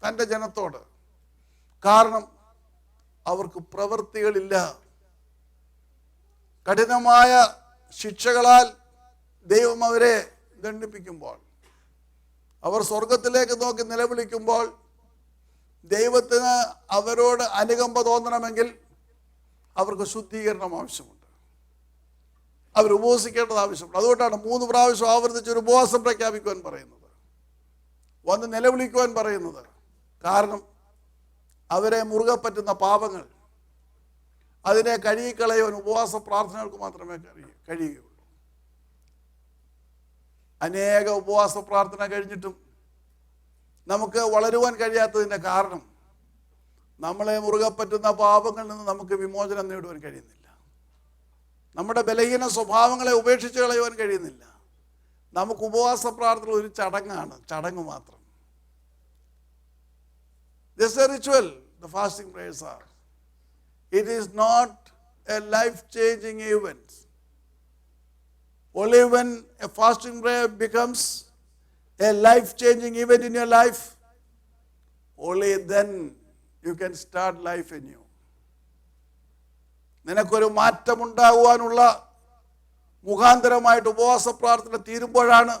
തൻ്റെ ജനത്തോട്. കാരണം അവർക്ക് പ്രവൃത്തികളില്ല. കഠിനമായ ശിക്ഷകളാൽ ദൈവം അവരെ ദണ്ഡിപ്പിക്കുമ്പോൾ, അവർ സ്വർഗത്തിലേക്ക് നോക്കി നിലവിളിക്കുമ്പോൾ ദൈവത്തിന് അവരോട് അനുകമ്പ തോന്നണമെങ്കിൽ അവർക്ക് ശുദ്ധീകരണം ആവശ്യമുണ്ട്. അവർ ഉപവസിക്കേണ്ടത് ആവശ്യമുണ്ട്. അതുകൊണ്ടാണ് 3 പ്രാവശ്യം ആവർത്തിച്ച് ഒരു ഉപവാസം പ്രഖ്യാപിക്കുവാൻ പറയുന്നത്, വന്ന് നിലവിളിക്കുവാൻ പറയുന്നത്. കാരണം അവരെ മുറുകെ പറ്റുന്ന പാപങ്ങൾ അതിനെ കഴുകിക്കളയുവാൻ ഉപവാസ പ്രാർത്ഥനകൾക്ക് മാത്രമേ കഴിയുകയുള്ളൂ. അനേക ഉപവാസ പ്രാർത്ഥന കഴിഞ്ഞിട്ടും നമുക്ക് വളരുവാൻ കഴിയാത്തതിൻ്റെ കാരണം നമ്മളെ മുറുകെ പറ്റുന്ന പാപങ്ങളിൽ നിന്ന് നമുക്ക് വിമോചനം നേടുവാൻ കഴിയുന്നില്ല. നമ്മുടെ ബലഹീന സ്വഭാവങ്ങളെ ഉപേക്ഷിച്ച് കളയുവാൻ കഴിയുന്നില്ല. നമുക്ക് ഉപവാസ പ്രാർത്ഥന ഒരു ചടങ്ങാണ്, ചടങ്ങ് മാത്രം. This is a ritual, the fasting prayers are. It is not a life-changing event. Only when a fasting prayer becomes a life-changing event in your life, only then you can start life in you. നിനക്കൊരു മാറ്റമുണ്ടാകുവാനുള്ള മുഖാന്തരമായിട്ട് ഉപവാസ പ്രാർത്ഥന തീരുമ്പോഴാണ്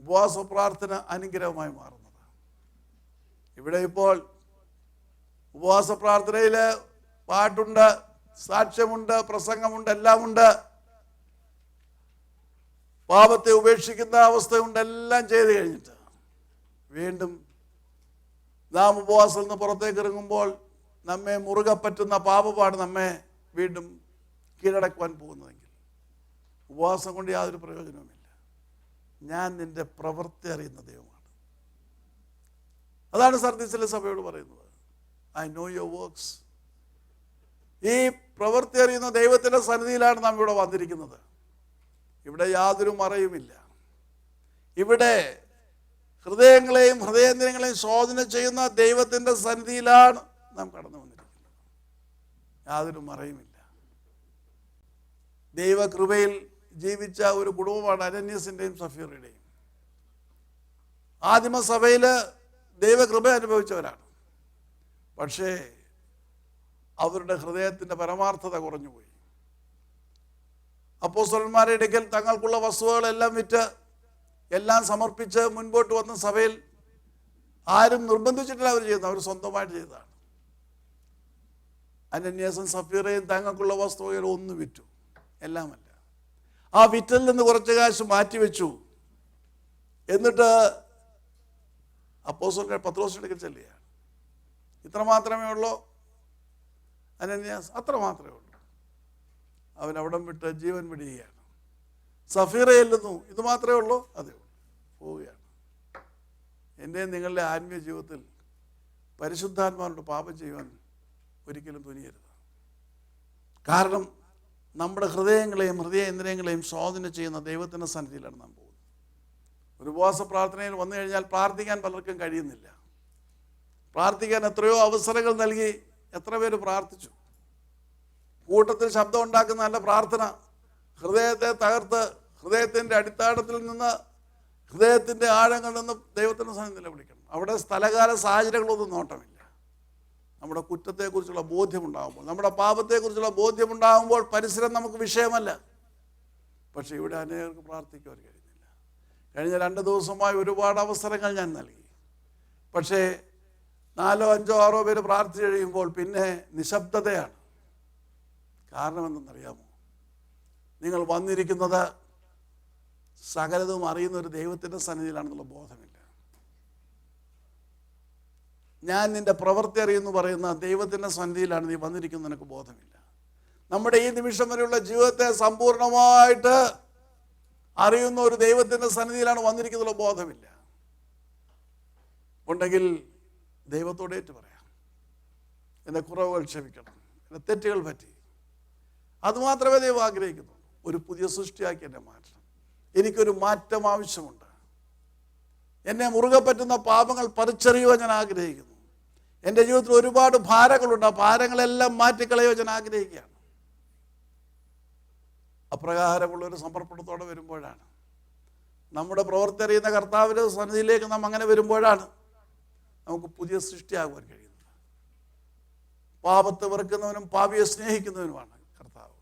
ഉപവാസ പ്രാർത്ഥന അനുഗ്രഹമായി മാറുന്നത്. ഇവിടെ ഇപ്പോൾ ഉപവാസ പ്രാർത്ഥനയിൽ പാട്ടുണ്ട്, സാക്ഷ്യമുണ്ട്, പ്രസംഗമുണ്ട്, എല്ലാമുണ്ട്. പാപത്തെ ഉപേക്ഷിക്കുന്ന അവസ്ഥ കൊണ്ടെല്ലാം ചെയ്ത് കഴിഞ്ഞിട്ട് വീണ്ടും നാം ഉപവാസത്തിൽ നിന്ന് പുറത്തേക്ക് ഇറങ്ങുമ്പോൾ നമ്മെ മുറുകെ പറ്റുന്ന പാപമാണ് നമ്മെ വീണ്ടും കീഴടക്കുവാൻ പോകുന്നതെങ്കിൽ ഉപവാസം കൊണ്ട് യാതൊരു പ്രയോജനവുമില്ല. ഞാൻ നിന്റെ പ്രവൃത്തി അറിയുന്ന ദൈവമാണ്. അതാണ് സർദീസിലെ സഭയോട് പറയുന്നത്. I know your works. ഈ പ്രവൃത്തി അറിയുന്ന ദൈവത്തിൻ്റെ സന്നിധിയിലാണ് നാം ഇവിടെ വന്നിരിക്കുന്നത്. ഇവിടെ യാതൊരു മറയുമില്ല. ഇവിടെ ഹൃദയങ്ങളെയും ഹൃദയേന്ദ്രിയങ്ങളെയും ശോധന ചെയ്യുന്ന ദൈവത്തിൻ്റെ സന്നിധിയിലാണ് നാം കടന്നു വന്നിരിക്കുന്നത്. യാതൊരു മറയുമില്ല. ദൈവകൃപയിൽ ജീവിച്ച ഒരു കുടുംബമാണ് അനന്യസിൻ്റെയും സഫീറയുടെയും. ആദിമസഭയിൽ ദൈവകൃപ അനുഭവിച്ചവരാണ്. പക്ഷേ അവരുടെ ഹൃദയത്തിൻ്റെ പരമാർത്ഥത കുറഞ്ഞുപോയി. അപ്പോസ്തലന്മാരുടെ അടുക്കൽ തങ്ങൾക്കുള്ള വസ്തുവകളെല്ലാം വിറ്റ് എല്ലാം സമർപ്പിച്ച് മുൻപോട്ട് വന്ന സഭയിൽ ആരും നിർബന്ധിച്ചിട്ടില്ല അവർ ചെയ്യുന്നത്, അവർ സ്വന്തമായിട്ട് ചെയ്തതാണ്. അനന്യാസും സഫീറയും തങ്ങൾക്കുള്ള വസ്തുവകൾ ഒന്ന് വിറ്റു, എല്ലാമല്ല. ആ വിറ്റിൽ നിന്ന് കുറച്ച് കാശ് മാറ്റിവെച്ചു. എന്നിട്ട് അപ്പോസ്തലൻ പത്രോസിന്റെ അടുക്കൽ ചെല്ലുകയാണ്. ഇത്ര മാത്രമേ ഉള്ളൂ അനന്യാസ്? അത്ര മാത്രമേ ഉള്ളൂ. അവൻ അവിടം വിട്ട് ജീവൻ വിടുകയാണ്. സഫീറ ചെല്ലുന്നു, ഇത് മാത്രമേ ഉള്ളൂ? അതേ ഉള്ളൂ, പോവുകയാണ്. എൻ്റെ നിങ്ങളുടെ ആത്മീയ ജീവിതത്തിൽ പരിശുദ്ധാത്മാവിനോട് പാപം ചെയ്യുവാൻ ഒരിക്കലും തുനിയരുത്. കാരണം നമ്മുടെ ഹൃദയങ്ങളെയും ഹൃദയേന്ദ്രിയങ്ങളെയും ശോധന ചെയ്യുന്ന ദൈവത്തിൻ്റെ സന്നിധിയിലാണ് നാം പോകുന്നത്. ഒരു ഉപവാസ പ്രാർത്ഥനയിൽ വന്നു കഴിഞ്ഞാൽ പ്രാർത്ഥിക്കാൻ പലർക്കും കഴിയുന്നില്ല. പ്രാർത്ഥിക്കാൻ എത്രയോ അവസരങ്ങൾ നൽകി എത്ര പേര് പ്രാർത്ഥിച്ചു. കൂട്ടത്തിൽ ശബ്ദം ഉണ്ടാക്കുന്ന നല്ല പ്രാർത്ഥന ഹൃദയത്തെ തകർത്ത് ഹൃദയത്തിൻ്റെ അടിസ്ഥാനത്തിൽ നിന്ന് ഹൃദയത്തിൻ്റെ ആഴങ്ങളിൽ നിന്ന് ദൈവത്തിൻ്റെ സന്നിധിയിൽ വിളിക്കണം. അവിടെ സ്ഥലകാല സാഹചര്യങ്ങളൊന്നും നോട്ടമില്ല. നമ്മുടെ കുറ്റത്തെക്കുറിച്ചുള്ള ബോധ്യമുണ്ടാകുമ്പോൾ, നമ്മുടെ പാപത്തെക്കുറിച്ചുള്ള ബോധ്യമുണ്ടാകുമ്പോൾ പരിസരം നമുക്ക് വിഷയമല്ല. പക്ഷേ ഇവിടെ അനേകർക്ക് പ്രാർത്ഥിക്കുവാൻ കഴിയുന്നില്ല. കഴിഞ്ഞ 2 ദിവസമായി ഒരുപാട് അവസരങ്ങൾ ഞാൻ നൽകി. പക്ഷേ 4, 5, 6 പേര് പ്രാർത്ഥിച്ചു കഴിയുമ്പോൾ പിന്നെ നിശബ്ദതയാണ്. കാരണം എന്തെന്നറിയാമോ? നിങ്ങൾ വന്നിരിക്കുന്നത് സകലതും അറിയുന്ന ഒരു ദൈവത്തിൻ്റെ സന്നിധിയിലാണെന്നുള്ള ബോധമില്ല. ഞാൻ നിന്റെ പ്രവൃത്തി അറിയുന്നു പറയുന്ന ദൈവത്തിൻ്റെ സന്നിധിയിലാണ് നീ വന്നിരിക്കുന്നത്, നിനക്ക് ബോധമില്ല. നമ്മുടെ ഈ നിമിഷം വരെയുള്ള ജീവിതത്തെ സമ്പൂർണമായിട്ട് അറിയുന്ന ഒരു ദൈവത്തിൻ്റെ സന്നിധിയിലാണ് വന്നിരിക്കുന്നതിലുള്ള ബോധമില്ല. ഉണ്ടെങ്കിൽ ദൈവത്തോട് ഏറ്റു പറയാം, എൻ്റെ കുറവുകൾ ക്ഷമിക്കണം, എൻ്റെ തെറ്റുകൾ പറ്റി. അതുമാത്രമേ ദൈവം ആഗ്രഹിക്കുന്നു. ഒരു പുതിയ സൃഷ്ടിയാക്കി എന്നെ മാറ്റണം. എനിക്കൊരു മാറ്റം ആവശ്യമുണ്ട്. എന്നെ മുറുകെ പറ്റുന്ന പാപങ്ങൾ പറിച്ചറിയുവാൻ ഞാൻ ആഗ്രഹിക്കുന്നു. എൻ്റെ ജീവിതത്തിൽ ഒരുപാട് ഭാരങ്ങളുണ്ട്. ആ ഭാരങ്ങളെല്ലാം മാറ്റിക്കളയുവാൻ ഞാൻ ആഗ്രഹിക്കുകയാണ്. അപ്രകാരമുള്ളൊരു സമർപ്പണത്തോടെ വരുമ്പോഴാണ്, നമ്മുടെ പ്രവൃത്തി അറിയുന്ന കർത്താവിൻ്റെ സന്നിധിയിലേക്ക് നാം അങ്ങനെ വരുമ്പോഴാണ് നമുക്ക് പുതിയ സൃഷ്ടിയാകുവാൻ കഴിയുന്നത്. പാപത്തെ വെറുക്കുന്നവനും പാപിയെ സ്നേഹിക്കുന്നവനുമാണ് കർത്താവ്.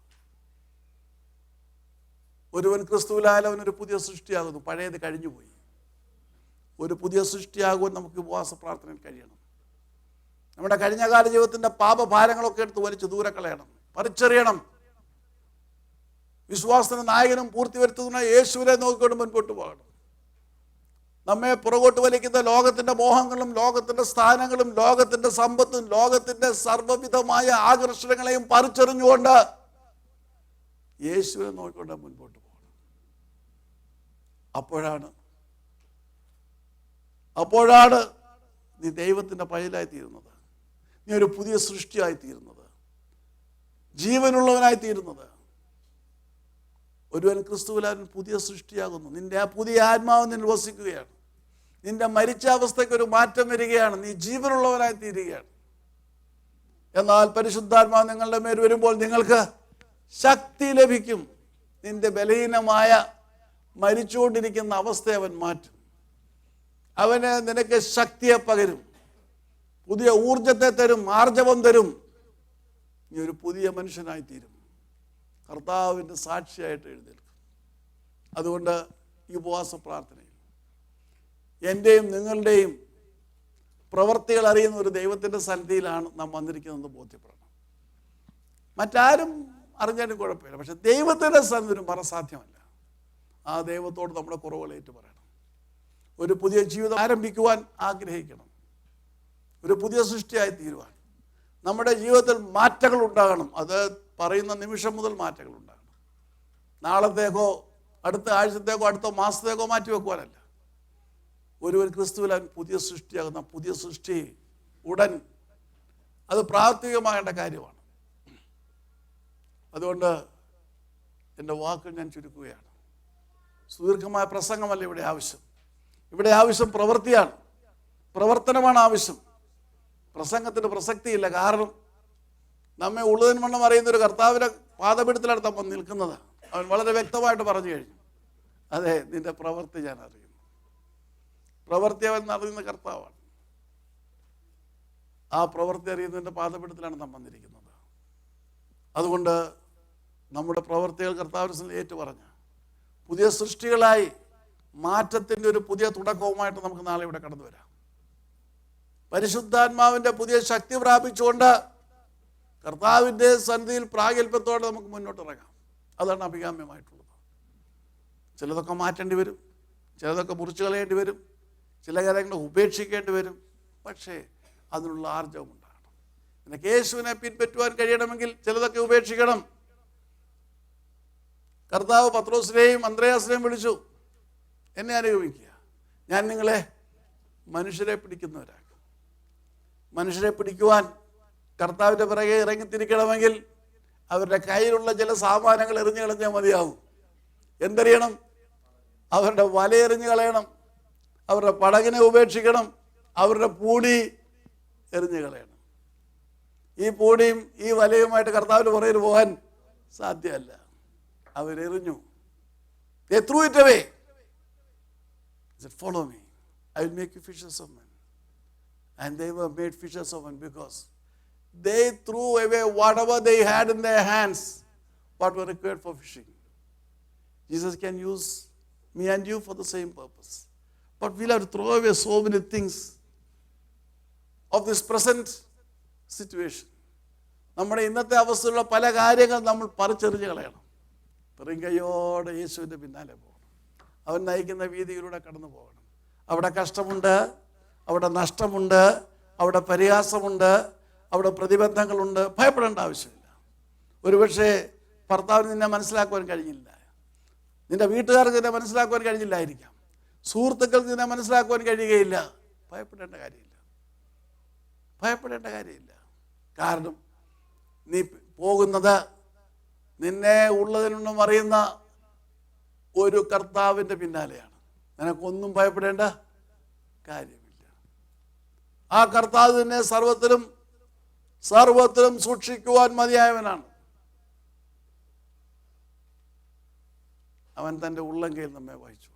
ഒരുവൻ ക്രിസ്തുവിലായാലും അവനൊരു പുതിയ സൃഷ്ടിയാകുന്നു. പഴയത് കഴിഞ്ഞുപോയി. ഒരു പുതിയ സൃഷ്ടിയാകുവാൻ നമുക്ക് ഉപവാസ പ്രാർത്ഥനയിൽ കഴിയണം. നമ്മുടെ കഴിഞ്ഞകാല ജീവിതത്തിൻ്റെ പാപഭാരങ്ങളൊക്കെ എടുത്ത് വലിച്ചു ദൂരെ കളയണം, പറിച്ചെറിയണം. വിശ്വാസത്തിന് നായകനും പൂർത്തി വരുത്തുന്ന യേശുവിനെ നോക്കിക്കൊണ്ട് മുൻപോട്ട് പോകണം. നമ്മെ പുറകോട്ട് വലിക്കുന്ന ലോകത്തിൻ്റെ മോഹങ്ങളും ലോകത്തിൻ്റെ സ്ഥാനങ്ങളും ലോകത്തിൻ്റെ സമ്പത്തും ലോകത്തിൻ്റെ സർവ്വവിധമായ ആകർഷണങ്ങളെയും പറിച്ചെറിഞ്ഞുകൊണ്ട് യേശുവിനെ നോക്കിക്കൊണ്ട് മുൻപോട്ട് പോകണം. അപ്പോഴാണ് നീ ദൈവത്തിൻ്റെ പൈതലായി തീരുന്നത്. നീ ഒരു പുതിയ സൃഷ്ടിയായി തീരുന്നത്, ജീവനുള്ളവനായി തീരുന്നത്. ഒരുവൻ ക്രിസ്തുവിലാൻ പുതിയ സൃഷ്ടിയാകുന്നു. നിന്റെ ആ പുതിയ ആത്മാവ് നിന്നിൽ വസിക്കുകയാണ്. നിന്റെ മരിച്ച അവസ്ഥയ്ക്ക് ഒരു മാറ്റം വരികയാണ്. നീ ജീവനുള്ളവനായി തീരുകയാണ്. എന്നാൽ പരിശുദ്ധാത്മാവ് നിങ്ങളുടെ മേൽ വരുമ്പോൾ നിങ്ങൾക്ക് ശക്തി ലഭിക്കും. നിന്റെ ബലഹീനമായ മരിച്ചുകൊണ്ടിരിക്കുന്ന അവസ്ഥയെ അവൻ മാറ്റും. അവന് നിനക്ക് ശക്തിയെ പകരും, പുതിയ ഊർജത്തെ തരും, ആർജവം തരും. നീ ഒരു പുതിയ മനുഷ്യനായി തീരും. കർത്താവിൻ്റെ സാക്ഷിയായിട്ട് എഴുന്നേൽക്കും. അതുകൊണ്ട് ഈ ഉപവാസ പ്രാർത്ഥനയിൽ എൻ്റെയും നിങ്ങളുടെയും പ്രവർത്തികൾ അറിയുന്ന ഒരു ദൈവത്തിൻ്റെ സന്നിധിയിലാണ് നാം വന്നിരിക്കുന്നതെന്ന് ബോധ്യപ്പെടണം. മറ്റാരും അറിഞ്ഞാലും കുഴപ്പമില്ല. പക്ഷെ ദൈവത്തിൻ്റെ സന്നിധി മറസാധ്യമല്ല. ആ ദൈവത്തോട് നമ്മുടെ കുറവുകളേറ്റ് പറയണം. ഒരു പുതിയ ജീവിതം ആരംഭിക്കുവാൻ ആഗ്രഹിക്കണം. ഒരു പുതിയ സൃഷ്ടിയായി തീരുവാൻ നമ്മുടെ ജീവിതത്തിൽ മാറ്റങ്ങൾ ഉണ്ടാകണം. അത് പറയുന്ന നിമിഷം മുതൽ മാറ്റങ്ങൾ ഉണ്ടാകണം. നാളത്തേക്കോ അടുത്ത ആഴ്ചത്തേക്കോ അടുത്ത മാസത്തേക്കോ മാറ്റി വെക്കുവാനല്ല. ഒരു ക്രിസ്തുവിൽ അവൻ പുതിയ സൃഷ്ടിയാകുന്ന പുതിയ സൃഷ്ടി ഉടൻ അത് പ്രാവർത്തികമാകേണ്ട കാര്യമാണ്. അതുകൊണ്ട് എൻ്റെ വാക്കുകൾ ഞാൻ ചുരുക്കുകയാണ്. സുദീർഘമായ പ്രസംഗമല്ല ഇവിടെ ആവശ്യം. ഇവിടെ ആവശ്യം പ്രവൃത്തിയാണ്, പ്രവർത്തനമാണ് ആവശ്യം. പ്രസംഗത്തിന് പ്രസക്തിയില്ല. കാരണം നമ്മെ ഉള്ളതിന് വണ്ണം അറിയുന്ന ഒരു കർത്താവിൻ്റെ പാദപീഠത്തിലാണ് നമ്മൾ നിൽക്കുന്നത്. അവൻ വളരെ വ്യക്തമായിട്ട് പറഞ്ഞു കഴിഞ്ഞു, അതെ നിന്റെ പ്രവൃത്തി ഞാൻ അറിയുന്നു. പ്രവൃത്തി അവൻ അറിയുന്ന കർത്താവാണ്. ആ പ്രവൃത്തി അറിയുന്നതിൻ്റെ പാദപീഠത്തിലാണ് നാം വന്നിരിക്കുന്നത്. അതുകൊണ്ട് നമ്മുടെ പ്രവൃത്തികൾ കർത്താവിന് ഏറ്റുപറഞ്ഞ പുതിയ സൃഷ്ടികളായി മാറ്റത്തിൻ്റെ ഒരു പുതിയ തുടക്കവുമായിട്ട് നമുക്ക് നാളെ ഇവിടെ കടന്നു വരാം. പരിശുദ്ധാത്മാവിൻ്റെ പുതിയ ശക്തി പ്രാപിച്ചുകൊണ്ട് കർത്താവിൻ്റെ സന്നിധിയിൽ പ്രാഗൽഭ്യത്തോടെ നമുക്ക് മുന്നോട്ട് ഇറങ്ങാം. അതാണ് അഭികാമ്യമായിട്ടുള്ളത്. ചിലതൊക്കെ മാറ്റേണ്ടി വരും, ചിലതൊക്കെ മുറിച്ചു കളയേണ്ടി വരും, ചില കാര്യങ്ങൾ ഉപേക്ഷിക്കേണ്ടി വരും. പക്ഷേ അതിനുള്ള ആർജവം ഉണ്ടാകണം. നിനക്ക് യേശുവിനെ പിൻപറ്റുവാൻ കഴിയണമെങ്കിൽ ചിലതൊക്കെ ഉപേക്ഷിക്കണം. കർത്താവ് പത്രോസിനെയും അന്ത്രയാസിനെയും വിളിച്ചു, എന്നെ അനുഗമിക്കുക, ഞാൻ നിങ്ങളെ മനുഷ്യരെ പിടിക്കുന്നവരാക്കും. മനുഷ്യരെ പിടിക്കുവാൻ കർത്താവിൻ്റെ പിറകെ ഇറങ്ങിത്തിരിക്കണമെങ്കിൽ അവരുടെ കയ്യിലുള്ള ചില സാമാനങ്ങൾ എറിഞ്ഞു കളഞ്ഞാൽ മതിയാവും. എന്തെറിയണം? അവരുടെ വലയെറിഞ്ഞു കളയണം, അവരുടെ പടകിനെ ഉപേക്ഷിക്കണം, അവരുടെ പൂടി എറിഞ്ഞു കളയണം. ഈ പൂടിയും ഈ വലയുമായിട്ട് കർത്താവിൻ്റെ പുറകിൽ പോകാൻ സാധ്യമല്ല. അവരെറിഞ്ഞു. They threw it away. He said, follow me, I will make you fishers of men. And they were made fishers of men because they threw away whatever they had in their hands, what were required for fishing. Jesus can use me and you for the same purpose. But we'll have to throw away so many things of this present situation. നമ്മുടെ ഇന്നത്തെ അവസ്ഥയിലുള്ള പല കാര്യങ്ങൾ നമ്മൾ പറിച്ചെറിഞ്ഞ് കളയണം. പെറുങ്കയോടെ യേശുവിൻ്റെ പിന്നാലെ പോകണം. അവൻ നയിക്കുന്ന വീതിയിലൂടെ കടന്നു പോകണം. അവിടെ കഷ്ടമുണ്ട്, അവിടെ നഷ്ടമുണ്ട്, അവിടെ പരിഹാസമുണ്ട്, അവിടെ പ്രതിബന്ധങ്ങളുണ്ട്. ഭയപ്പെടേണ്ട ആവശ്യമില്ല. ഒരുപക്ഷെ ഭർത്താവിന് നിന്നെ മനസ്സിലാക്കുവാൻ കഴിഞ്ഞില്ല, നിന്റെ വീട്ടുകാർക്ക് നിന്നെ മനസ്സിലാക്കുവാൻ കഴിഞ്ഞില്ലായിരിക്കാം, സുഹൃത്തുക്കൾക്ക് നിന്നെ മനസ്സിലാക്കുവാൻ കഴിയുകയില്ല. ഭയപ്പെടേണ്ട കാര്യമില്ല, ഭയപ്പെടേണ്ട കാര്യമില്ല. കാരണം നീ പോകുന്നത് നിന്നെ ഉള്ളതിനൊന്നും അറിയുന്ന ഒരു കർത്താവിൻ്റെ പിന്നാലെയാണ്. നിനക്കൊന്നും ഭയപ്പെടേണ്ട കാര്യമില്ല. ആ കർത്താവ് നിന്നെ സർവത്തിലും സൂക്ഷിക്കുവാൻ മതിയായവനാണ്. അവൻ തൻ്റെ ഉള്ളംകൈയിൽ നമ്മെ വഹിച്ചു.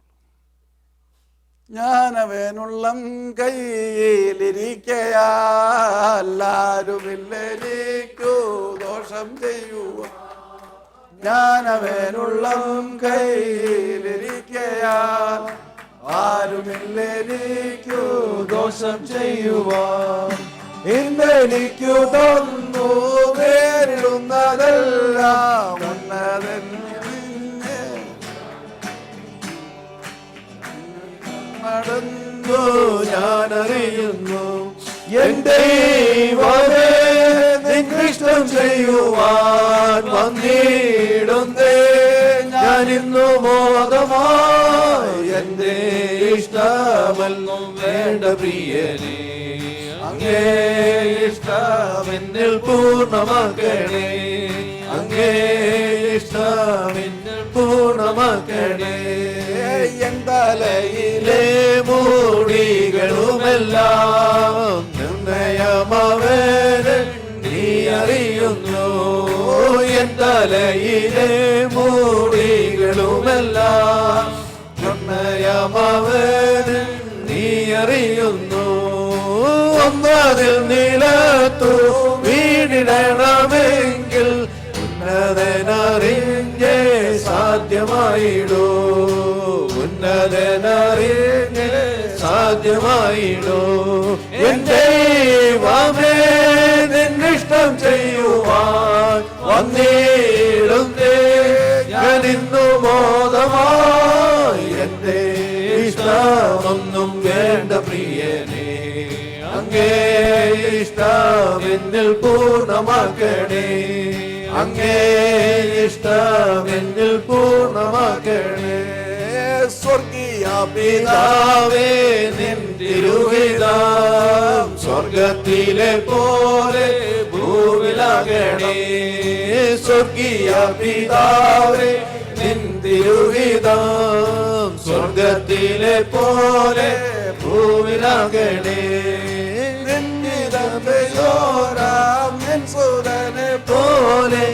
ഞാനവനുള്ളം കൈയിലിരിക്കയാരുമില്ലെനിക്കു ദോഷം ചെയ്യുക. ഞാനവനുള്ളം കൈയിലിരിക്കയാൽ ആരുമില്ലെനിക്കു ദോഷം ചെയ്യുവാൻ. ഇന്നെനിക്കു തന്നു നേരിടുന്നതെല്ലാം ഉന്നതൻ നടന്നു ഞാനറിയുന്നു. എന്റെ ദൈവമേ നിന്നിഷ്ടം ചെയ്യുവാൻ വന്നിടുന്നേ ഞാനിന്നു മോദമായി. എന്റെ ഇഷ്ടമെന്നും വേണ്ട പ്രിയനേ, അങ്ങേ ഇഷ്ടം എന്നിൽ പൂർണ്ണമാക്കണേ. അങ്ങേ ഇഷ്ടം എന്നിൽ പൂർണ്ണമാക്കണേ. എന്തലയിലെ മൂടികളുമെല്ലാം നിർണയമവന് നീ അറിയുന്നു. എന്തലയിലെ മൂടികളുമെല്ലാം നിർണയമവന് നീ അറിയുന്നു. ഒന്നതിൽ നിലത്തു വീണിടണമെങ്കിൽ ഉന്നതനറിഞ്ഞേ സാധ്യമായിടൂ. ഉന്നതനറിഞ്ഞേ സാധ്യമായിടൂ. എന്റെ ദൈവമേ നിന്നിഷ്ടം ചെയ്യുവാൻ വന്നിടുന്നേ ഞാനിന്നു മോദമായി. പൂർണ്ണമാക്കണേ, അങ്ങേ ഇഷ്ടമെന്നിൽ പൂർണ്ണമാക്കണേ, അങ്ങേ ഇഷ്ടമെന്നിൽ പൂർണ്ണമാക്കണേ. സ്വർഗീയ പിതാവേ, നിൻ തിരുഹിതം സ്വർഗത്തിലെ പോലെ ഭൂവിലാകണേ. സ്വർഗീയ പിതാവേ, നിൻ തിരുഹിതം സ്വർഗത്തിലെ പോലെ ഭൂവിലാകണേ. പോലെ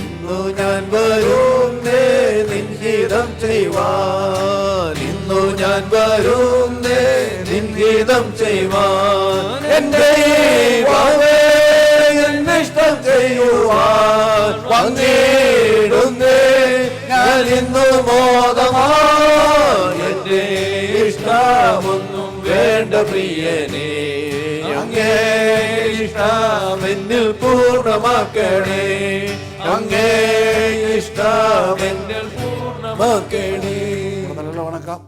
ഇന്നു ഞാൻ വരുന്നേ നിൻഹിതം ചെയ്യുവാൻ, ഇന്നു ഞാൻ വരുന്നേ നിൻഹിതം ചെയ്യുവാൻ. എന്റെ ഇഷ്ടം ചെയ്യുവാൻ വന്നിടുന്നേ ഞാൻ ഇന്നു മോദമായി. എന്റെ ഇഷ്ടമൊന്നും വേണ്ട പ്രിയനേ, അങ്ങേ ഇഷ്ടമെന്നിൽ പൂർണ്ണമാക്കണേ, അങ്ങേ ഇഷ്ടമെന്നിൽ പൂർണ്ണമാക്കണേ. നല്ല വണക്കം.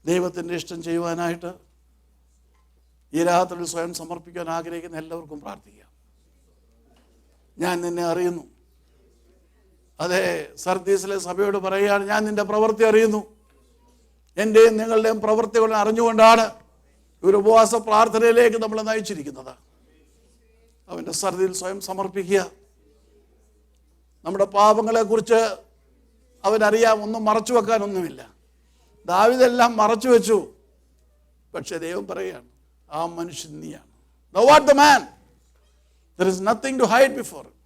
ദൈവത്തിൻ്റെ ഇഷ്ടം ചെയ്യുവാനായിട്ട് ഈ രാത്രിയിൽ സ്വയം സമർപ്പിക്കാൻ ആഗ്രഹിക്കുന്ന എല്ലാവർക്കും പ്രാർത്ഥിക്കാം. ഞാൻ നിന്നെ അറിയുന്നു. അതെ, സർദീസിലെ സഭയോട് പറയുകയാണ്, ഞാൻ നിന്റെ പ്രവൃത്തി അറിയുന്നു. എൻ്റെയും നിങ്ങളുടെയും പ്രവൃത്തികളെ അറിഞ്ഞുകൊണ്ടാണ് ഒരു ഉപവാസ പ്രാർത്ഥനയിലേക്ക് നമ്മൾ നയിച്ചിരിക്കുന്നത്. അവൻ്റെ സന്നിധിയിൽ സ്വയം സമർപ്പിക്കുക. നമ്മുടെ പാപങ്ങളെക്കുറിച്ച് അവനറിയാം, ഒന്നും മറച്ചു വെക്കാനൊന്നുമില്ല. ദാവീദെല്ലാം മറച്ചു വെച്ചു. പക്ഷെ ദൈവം പറയുകയാണ്, ആ മനുഷ്യൻ നീയാണ്. Thou art the man. There is nothing to hide before him.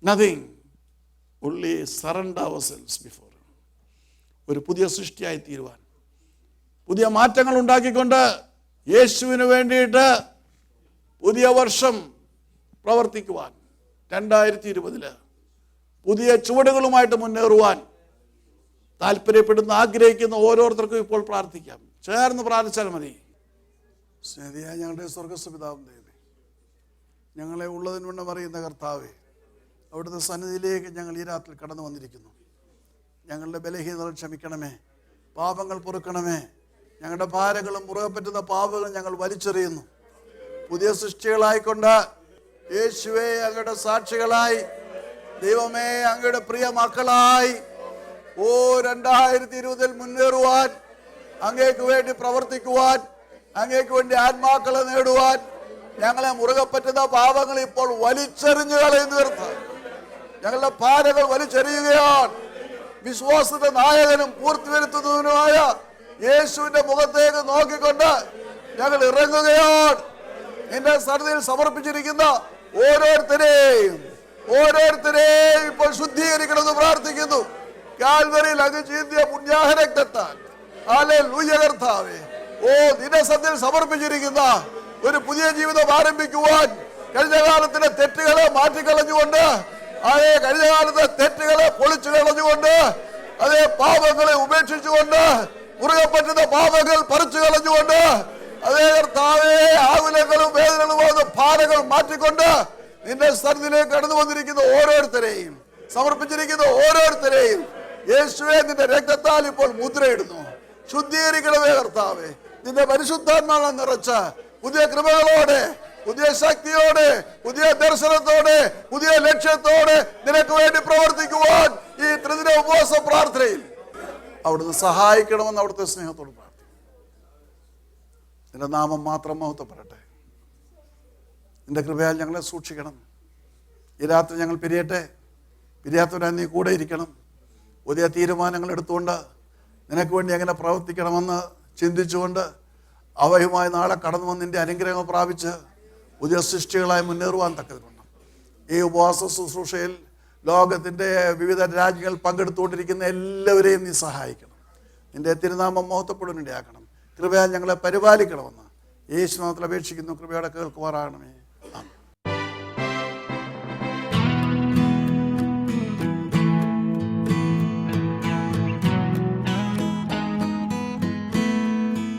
Nothing. Only surrender ourselves before him. ഒരു പുതിയ സൃഷ്ടിയായി തീരുവാൻ, പുതിയ മാറ്റങ്ങൾ ഉണ്ടാക്കിക്കൊണ്ട് യേശുവിന് വേണ്ടിയിട്ട് പുതിയ വർഷം പ്രവർത്തിക്കുവാൻ 2020 പുതിയ ചുവടുകളുമായിട്ട് മുന്നേറുവാൻ താല്പര്യപ്പെടുന്ന ആഗ്രഹിക്കുന്ന ഓരോരുത്തർക്കും ഇപ്പോൾ പ്രാർത്ഥിക്കാം. ചേർന്ന് പ്രാർത്ഥിച്ചാൽ മതി. സ്നേഹിയായ ഞങ്ങളുടെ സ്വർഗസ്വപിതാവും ദൈവമേ, ഞങ്ങളെ ഉള്ളതിന് മുന്നേ അറിയുന്ന കർത്താവേ, അവിടുത്തെ സന്നിധിയിലേക്ക് ഞങ്ങൾ ഈ രാത്രി കടന്നു വന്നിരിക്കുന്നു. ഞങ്ങളുടെ ബലഹീനതകൾ ക്ഷമിക്കണമേ, പാപങ്ങൾ പൊറുക്കണമേ. ഞങ്ങളുടെ ഭാരങ്ങളും മുറുകെ പറ്റുന്ന പാപങ്ങൾ ഞങ്ങൾ വലിച്ചെറിയുന്നു. പുതിയ സൃഷ്ടികളായിക്കൊണ്ട് യേശുവേ അങ്ങയുടെ സാക്ഷികളായി, ദൈവമേ അങ്ങയുടെ പ്രിയ മക്കളായി 2020 മുന്നേറുവാൻ, അങ്ങേക്ക് വേണ്ടി പ്രവർത്തിക്കുവാൻ, അങ്ങേക്ക് വേണ്ടി ആത്മാക്കളെ നേടുവാൻ ഞങ്ങളെ മുറുകെ പറ്റുന്ന പാപങ്ങൾ ഇപ്പോൾ വലിച്ചെറിഞ്ഞു കളയുന്നു. ഞങ്ങളുടെ ഭാരങ്ങൾ വലിച്ചെറിയുകയാണ്. വിശ്വാസത്തിന്റെ നായകനും പൂർത്തി വരുത്തുന്നതിനുമായ യേശുവിന്റെ മുഖത്തേക്ക് നോക്കിക്കൊണ്ട് ഞങ്ങൾ ഇറങ്ങുകയാണ്. നിന്റെ സന്നിധിയിൽ സമർപ്പിച്ചിരിക്കുന്ന ഓരോരുത്തരെയും ഇപ്പോൾ ശുദ്ധീകരിക്കണമെന്ന് പ്രാർത്ഥിക്കുന്നു. കാൽവരിയിൽ അങ്ങ് ചീന്തിയ പുണ്യാഹരക്തത്താൽ ഹല്ലേലൂയ കർത്താവേ, നിന്റെ സന്നിധിയിൽ സമർപ്പിച്ചിരിക്കുന്ന ഒരു പുതിയ ജീവിതം ആരംഭിക്കുവാൻ കഴിഞ്ഞ കാലത്തിലെ തെറ്റുകളെ മാറ്റിക്കളഞ്ഞുകൊണ്ട്, അതേ കഴിഞ്ഞ കാലത്തെ തെറ്റുകളെ പൊളിച്ചു കളഞ്ഞുകൊണ്ട്, അതേ പാപങ്ങളെ ഉപേക്ഷിച്ചുകൊണ്ട്, മുറുകെ പറ്റുന്ന പാപങ്ങൾ പറിച്ചു കളഞ്ഞുകൊണ്ട്, അതേ കർത്താവേ ആകുലങ്ങളും വേദനകളും ഭാരങ്ങൾ മാറ്റിക്കൊണ്ട് നിന്റെ സന്നിധിയിലേക്ക് കടന്നു വന്നിരിക്കുന്ന ഓരോരുത്തരെയും സമർപ്പിച്ചിരിക്കുന്ന ഓരോരുത്തരെയും യേശുവേ നിന്റെ രക്തത്താൽ ഇപ്പോൾ മുദ്രയിടുന്നു. ശുദ്ധീകരിക്കണമേ കർത്താവേ, നിന്റെ പരിശുദ്ധാത്മാവിനെ നിറച്ച പുതിയ കൃപകളോടെ, പുതിയ ശക്തിയോടെ, പുതിയ ദർശനത്തോടെ, പുതിയ ലക്ഷ്യത്തോടെ നിനക്ക് വേണ്ടി പ്രവർത്തിക്കുവാൻ ഈ ത്രിദിന ഉപവാസ പ്രാർത്ഥനയിൽ അവിടുന്ന് സഹായിക്കണമെന്ന് അവിടുത്തെ സ്നേഹത്തോട് പ്രാർത്ഥിക്കും. നിന്റെ നാമം മാത്രം മഹത്വപ്പെടട്ടെ. നിന്റെ കൃപയാൽ ഞങ്ങളെ സൂക്ഷിക്കണം. ഈ രാത്രി ഞങ്ങൾ പിരിയട്ടെ. പിരിയാത്തവരാൻ നീ കൂടെ ഇരിക്കണം. പുതിയ തീരുമാനങ്ങൾ എടുത്തുകൊണ്ട് നിനക്ക് വേണ്ടി എങ്ങനെ പ്രവർത്തിക്കണമെന്ന് ചിന്തിച്ചുകൊണ്ട് അവയുമായി നാളെ കടന്നു വന്ന് നിന്റെ അനുഗ്രഹങ്ങൾ പ്രാപിച്ച് പുതിയ സൃഷ്ടികളായി മുന്നേറുവാൻ തക്കതുണ്ട്. ഈ ഉപവാസ ശുശ്രൂഷയിൽ ലോകത്തിൻ്റെ വിവിധ രാജ്യങ്ങളിൽ പങ്കെടുത്തുകൊണ്ടിരിക്കുന്ന എല്ലാവരെയും നീ സഹായിക്കണം. നിന്റെ തിരുനാമം മഹത്വപ്പെടുവാനിടയാക്കണം. കൃപയാൽ ഞങ്ങളെ പരിപാലിക്കണമെന്ന് യേശുനാമത്തിൽ അപേക്ഷിക്കുന്നു. കൃപയോടെ കേൾക്കുമാറാകണമേ.